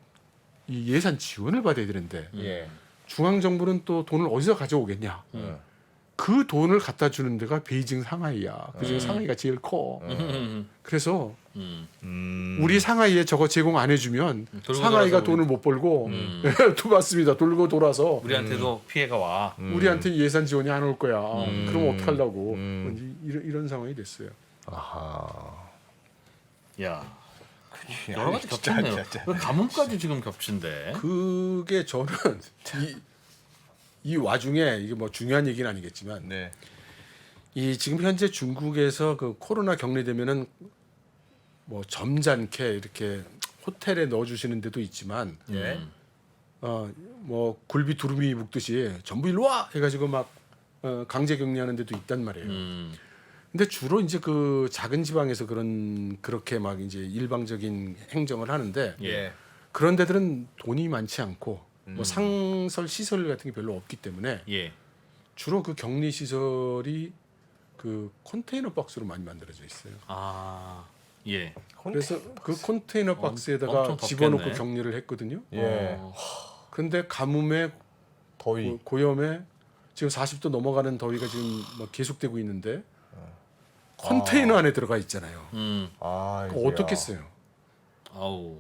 이 예산 지원을 받아야 되는데 예. 중앙 정부는 또 돈을 어디서 가져오겠냐? 그 돈을 갖다 주는 데가 베이징 상하이야. 그중에 상하이가 제일 커. 그래서 우리 상하이에 저거 제공 안 해주면 돌고 상하이가 돌아서 돈을 못 벌고 또 맞습니다. 돌고 돌아서 우리한테도 피해가 와. 우리한테 예산 지원이 안 올 거야. 그럼 어떡하려고 이런 상황이 됐어요. 아하. 야. 여러 가지 겹쳤네요. 왜 가뭄까지 지금 겹친데? 그게 저는 이 와중에 이게 뭐 중요한 얘기는 아니겠지만 네. 이 지금 현재 중국에서 그 코로나 격리되면은 뭐 점잖게 이렇게 호텔에 넣어주시는 데도 있지만 예. 뭐 굴비 두루미 묶듯이 전부 일로 와 해가지고 막 강제 격리하는 데도 있단 말이에요. 근데 주로 이제 그 작은 지방에서 그렇게 막 이제 일방적인 행정을 하는데 예. 그런 데들은 돈이 많지 않고 뭐 상설 시설 같은 게 별로 없기 때문에 예. 주로 그 격리 시설이 그 컨테이너 박스로 많이 만들어져 있어요. 아. 예. 그래서 그 컨테이너 박스에다가 엄청 덥겠네. 집어넣고 격리를 했거든요. 예. 근데 가뭄에 더위. 고염에 지금 40도 넘어가는 더위가 지금 뭐 계속되고 있는데 컨테이너 안에 들어가 있잖아요. 아, 그거 어떻겠어요? 아우.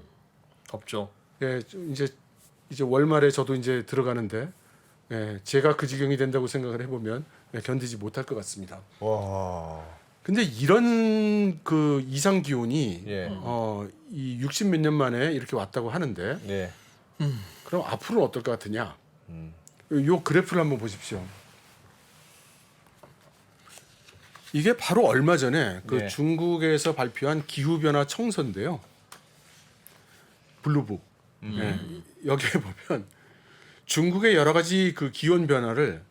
덥죠. 예, 이제 월말에 저도 이제 들어가는데 제가 그 지경이 된다고 생각을 해보면 견디지 못할 것 같습니다. 와. 근데 이런 그 이상 기온이 예. 이 60 몇 년 만에 이렇게 왔다고 하는데 네. 그럼 앞으로는 어떨 것 같으냐? 요 그래프를 한번 보십시오. 이게 바로 얼마 전에 그 네. 중국에서 발표한 기후 변화 청서인데요. 블루북. 예, 여기에 보면 중국의 여러 가지 그 기온 변화를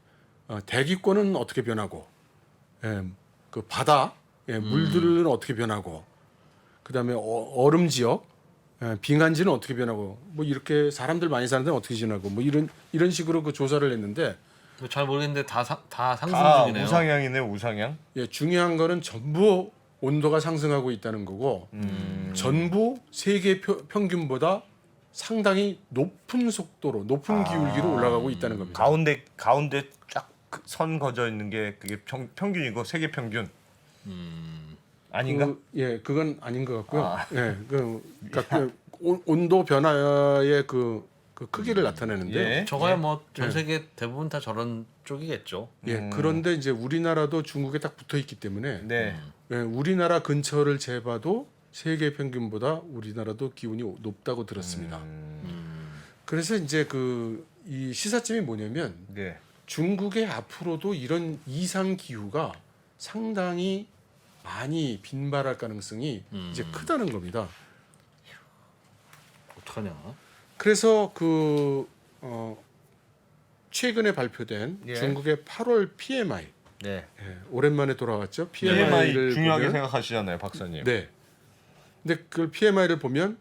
대기권은 어떻게 변하고, 그 바다 물들은 어떻게 변하고, 그다음에 얼음 지역, 빙하지는 어떻게 변하고, 뭐 이렇게 사람들 많이 사는 데는 어떻게 지나고, 뭐 이런 식으로 그 조사를 했는데. 잘 모르겠는데 다 상승 다 중이네요. 우상향이네 우상향. 예, 중요한 거는 전부 온도가 상승하고 있다는 거고 전부 세계 평균보다 상당히 높은 속도로 높은 기울기로 올라가고 있다는 겁니다. 가운데 쫙 선 거져 있는 게 그게 평균이고 세계 평균. 아닌가? 그건 아닌 것 같고요. 그러니까 그 온도 변화의 그 크기를 나타내는데. 예. 저거야 뭐 전 세계 대부분 다 저런 쪽이겠죠. 그런데 이제 우리나라도 중국에 딱 붙어 있기 때문에 네. 우리나라 근처를 재봐도 세계 평균보다 우리나라도 기온이 높다고 들었습니다. 그래서 이제 이 시사점이 뭐냐면 네. 중국의 앞으로도 이런 이상 기후가 상당히 많이 빈발할 가능성이 이제 크다는 겁니다. 어떡하냐? 그래서 최근에 발표된 예. 중국의 8월 PMI 네. 오랜만에 돌아왔죠. PMI PMI를 중요하게 보면, 생각하시잖아요, 박사님. 네. 근데 그 PMI를 보면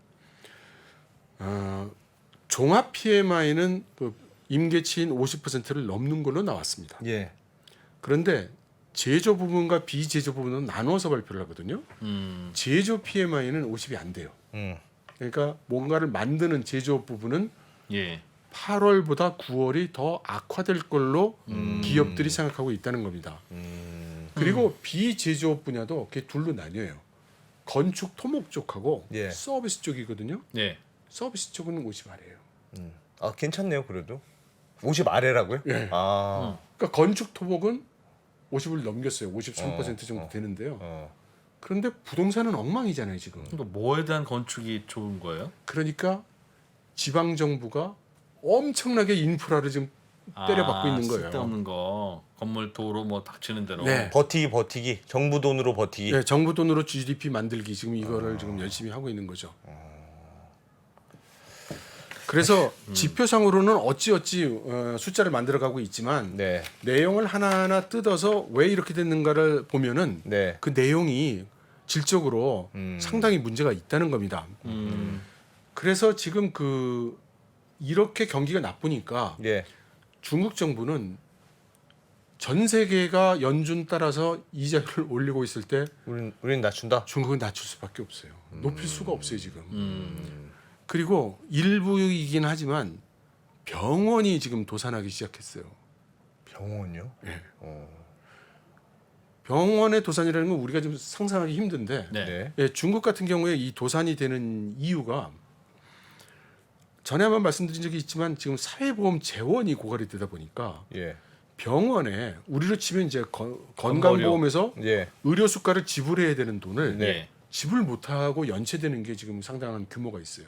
종합 PMI는 그 임계치인 50%를 넘는 걸로 나왔습니다. 예. 그런데 제조 부분과 비제조 부분은 나눠서 발표를 하거든요. 제조 PMI는 50이 안 돼요. 그러니까 뭔가를 만드는 제조 부분은 예. 8월보다 9월이 더 악화될 걸로 기업들이 생각하고 있다는 겁니다. 그리고 비제조업 분야도 그게 둘로 나뉘어요. 건축 토목 쪽하고 예. 서비스 쪽이거든요. 예. 서비스 쪽은 50 아래예요. 아 괜찮네요, 그래도. 50 아래라고요? 예. 아. 그러니까 건축 토목은 50을 넘겼어요. 53% 정도 되는데요. 그런데 부동산은 엉망이잖아요, 지금. 또 뭐에 대한 건축이 좋은 거예요? 그러니까 지방 정부가 엄청나게 인프라를 지금 때려박고 있는 거예요. 쓸데없는 거 건물 도로 뭐 닥치는 대로. 네. 버티기. 정부 돈으로 버티기. 네, 정부 돈으로 GDP 만들기 지금 이거를 지금 열심히 하고 있는 거죠. 그래서 지표상으로는 어찌어찌 숫자를 만들어가고 있지만 네. 내용을 하나하나 뜯어서 왜 이렇게 됐는가를 보면은 네. 그 내용이 질적으로 상당히 문제가 있다는 겁니다. 그래서 지금 이렇게 경기가 나쁘니까 예. 중국 정부는 전 세계가 연준 따라서 이자를 올리고 있을 때 우린 낮춘다. 중국은 낮출 수밖에 없어요. 높일 수가 없어요 지금. 그리고 일부이긴 하지만 병원이 지금 도산하기 시작했어요. 병원요? 네. 병원의 도산이라는 건 우리가 좀 상상하기 힘든데 네. 네. 예, 중국 같은 경우에 이 도산이 되는 이유가 전에 한번 말씀드린 적이 있지만 지금 사회보험 재원이 고갈이 되다 보니까 예. 병원에 우리로 치면 이제 건강보험에서 예. 의료 수가를 지불해야 되는 돈을 네. 지불 못하고 연체되는 게 지금 상당한 규모가 있어요.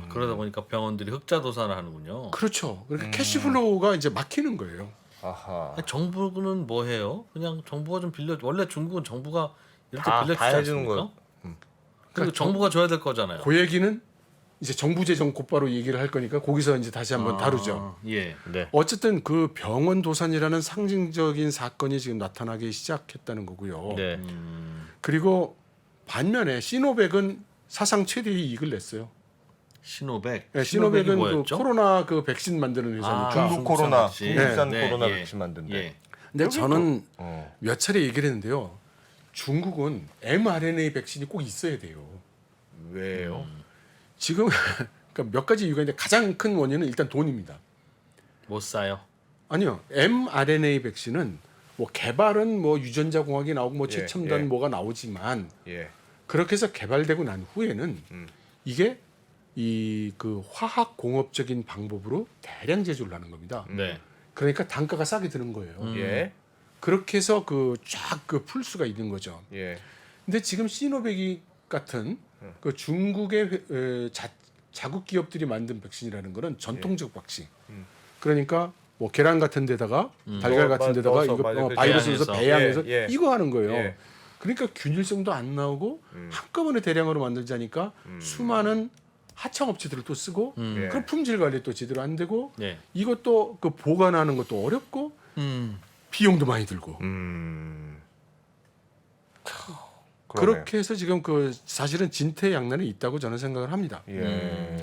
그러다 보니까 병원들이 흑자 도산을 하는군요. 그렇죠. 그러니까 캐시플로우가 이제 막히는 거예요. 아하. 아니, 정부는 뭐 해요? 그냥 정부가 좀 빌려. 원래 중국은 정부가 이렇게 다 빌려주지 해주는 않습니까? 거. 그리고 정부가 줘야 될 거잖아요. 그 얘기는 이제 정부 재정 곧바로 얘기를 할 거니까 거기서 이제 다시 한번 다루죠. 예. 네. 어쨌든 그 병원 도산이라는 상징적인 사건이 지금 나타나기 시작했다는 거고요. 네. 그리고 반면에 시노백은 사상 최대의 이익을 냈어요. 시노백. 네, 시노백이 시노백은 뭐였죠? 코로나 백신 만드는 회사니까. 중국 코로나, 백신. 중국산 네, 코로나 예. 백신 만든데. 예. 근데 저는 어. 몇 차례 얘기를 했는데요. 중국은 mRNA 백신이 꼭 있어야 돼요. 왜요? 지금 그러니까 몇 가지 이유가 있는데 가장 큰 원인은 일단 돈입니다. 못 사요. 아니요, mRNA 백신은 뭐 개발은 뭐 유전자 공학이 나오고 뭐 예, 최첨단 예. 뭐가 나오지만 예. 그렇게 해서 개발되고 난 후에는 이게 이 화학 공업적인 방법으로 대량 제조를 하는 겁니다. 네. 그러니까 단가가 싸게 드는 거예요. 예. 그렇게 해서 그 쫙 그 풀 수가 있는 거죠. 예. 근데 지금 시노백이 같은 그 중국의 자국 기업들이 만든 백신이라는 거는 전통적 백신. 그러니까 뭐 계란 같은 데다가 달걀 같은 데다가 넣어서, 이거 맞아. 바이러스에서 배양해서. 배양해서 예, 예. 이거 하는 거예요. 예. 그러니까 균일성도 안 나오고 한꺼번에 대량으로 만들자니까 수많은 하청 업체들을 또 쓰고 예. 그럼 품질 관리 또 제대로 안 되고 네. 이것도 그 보관하는 것도 어렵고 음. 비용도 많이 들고 그러네요. 그렇게 해서 지금 그 사실은 진퇴양난이 있다고 저는 생각을 합니다. 예.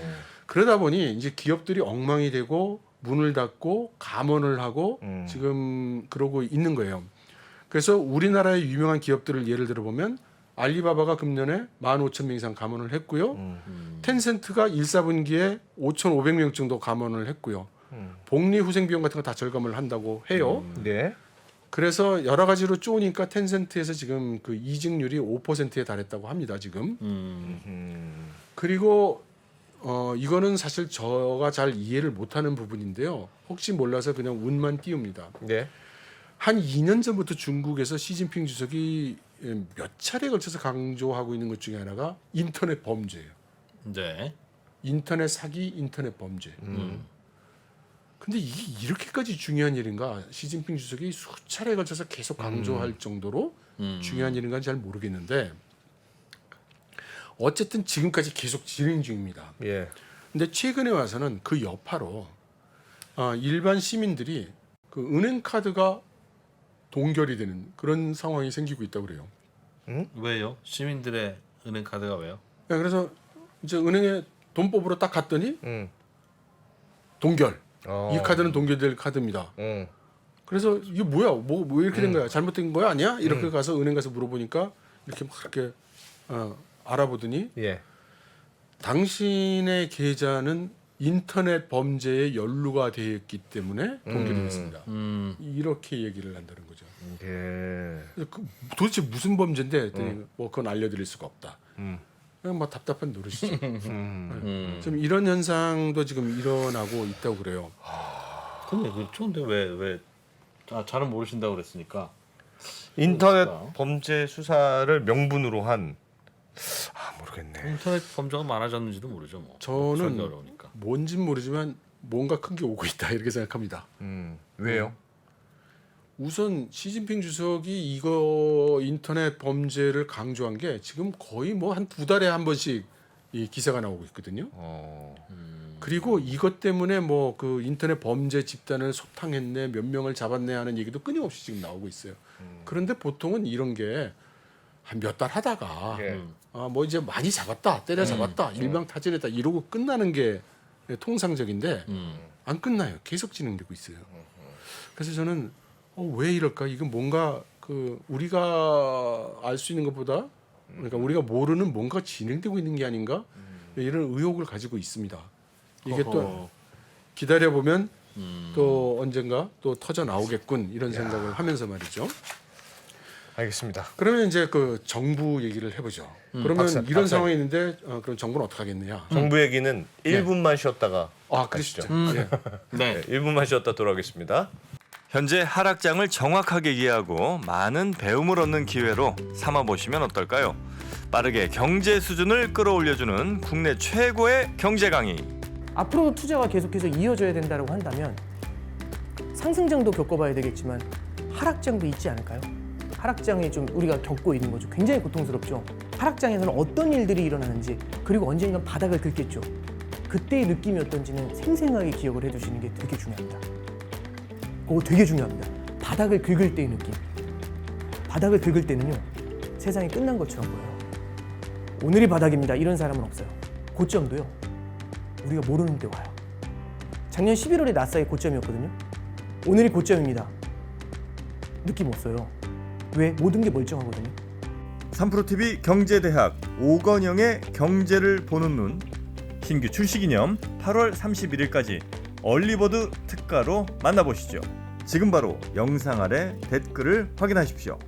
그러다 보니 이제 기업들이 엉망이 되고 문을 닫고 감원을 하고 지금 그러고 있는 거예요. 그래서 우리나라의 유명한 기업들을 예를 들어 보면 알리바바가 금년에 15,000명 이상 감원을 했고요. 텐센트가 1사분기에 5,500명 정도 감원을 했고요. 복리 후생 비용 같은 거 다 절감을 한다고 해요. 네. 그래서 여러 가지로 쪼으니까 텐센트에서 지금 그 이직률이 5%에 달했다고 합니다. 지금. 그리고 이거는 사실 저가 잘 이해를 못하는 부분인데요. 혹시 몰라서 그냥 운만 띄웁니다. 네. 한 2년 전부터 중국에서 시진핑 주석이 몇 차례에 걸쳐서 강조하고 있는 것 중에 하나가 인터넷 범죄예요. 네. 인터넷 사기, 인터넷 범죄. 근데 이게 이렇게까지 중요한 일인가? 시진핑 주석이 수차례에 걸쳐서 계속 강조할 정도로 중요한 일인가는 잘 모르겠는데 어쨌든 지금까지 계속 진행 중입니다. 예. 근데 최근에 와서는 그 여파로 일반 시민들이 그 은행 카드가 동결이 되는 그런 상황이 생기고 있다고 그래요. 왜요? 시민들의 은행 카드가 왜요? 네, 그래서 이제 은행에 돈 뽑으러 딱 갔더니 음. 동결. 어. 이 카드는 동결될 카드입니다. 그래서 이게 뭐야? 뭐 이렇게 된 거야? 잘못된 거야? 아니야? 이렇게 가서 은행 가서 물어보니까 이렇게 막 이렇게 알아보더니 예. 당신의 계좌는 인터넷 범죄에 연루가 되어 있기 때문에 동결이 됐습니다. 이렇게 얘기를 한다는 거죠. 예. 그래서 도대체 무슨 범죄인데 했더니 뭐 그건 알려드릴 수가 없다. 그냥 뭐 답답한 노릇이죠. 좀 이런 현상도 지금 일어나고 있다고 그래요. 근데 그런데 왜 잘은 모르신다고 그랬으니까 인터넷 그럴까? 범죄 수사를 명분으로 한 모르겠네. 인터넷 범죄가 많아졌는지도 모르죠. 뭐. 저는 설명이 어려우니까. 뭔진 모르지만 뭔가 큰 게 오고 있다 이렇게 생각합니다. 왜요? 우선 시진핑 주석이 이거 인터넷 범죄를 강조한 게 지금 거의 뭐 한 2달에 한 번씩 이 기사가 나오고 있거든요. 그리고 이것 때문에 뭐 그 인터넷 범죄 집단을 소탕했네, 몇 명을 잡았네 하는 얘기도 끊임없이 지금 나오고 있어요. 그런데 보통은 이런 게 한 몇 달 하다가 예. 뭐 이제 많이 잡았다, 때려 잡았다, 일방타진했다 이러고 끝나는 게 통상적인데 안 끝나요. 계속 진행되고 있어요. 그래서 저는 왜 이럴까? 이건 뭔가 그 우리가 알 수 있는 것보다 그러니까 우리가 모르는 뭔가 진행되고 있는 게 아닌가? 이런 의혹을 가지고 있습니다. 이게 또 기다려 보면 또 언젠가 또 터져 나오겠군 이런 생각을 하면서 말이죠. 알겠습니다. 그러면 이제 그 정부 얘기를 해보죠. 그러면 이런 박사. 상황이 있는데 그럼 정부는 어떻게 하겠느냐? 정부 얘기는 1분만 쉬었다가 그러시죠. 예. 네. 1분만 쉬었다 돌아오겠습니다. 현재 하락장을 정확하게 이해하고 많은 배움을 얻는 기회로 삼아보시면 어떨까요? 빠르게 경제 수준을 끌어올려주는 국내 최고의 경제 강의. 앞으로도 투자가 계속해서 이어져야 된다고 한다면 상승장도 겪어봐야 되겠지만 하락장도 있지 않을까요? 하락장에 좀 우리가 겪고 있는 거죠. 굉장히 고통스럽죠. 하락장에서는 어떤 일들이 일어나는지 그리고 언젠간 바닥을 긁겠죠. 그때의 느낌이 어떤지는 생생하게 기억을 해두시는 게 되게 중요합니다. 그거 되게 중요합니다. 바닥을 긁을 때의 느낌. 바닥을 긁을 때는요. 세상이 끝난 것처럼 보여요. 오늘이 바닥입니다. 이런 사람은 없어요. 고점도요. 우리가 모르는 데 와요. 작년 11월에 나스닥이 고점이었거든요. 오늘이 고점입니다. 느낌 없어요. 왜? 모든 게 멀쩡하거든요. 3프로TV 경제대학 오건영의 경제를 보는 눈 신규 출시 기념 8월 31일까지 얼리버드 특가로 만나보시죠. 지금 바로 영상 아래 댓글을 확인하십시오.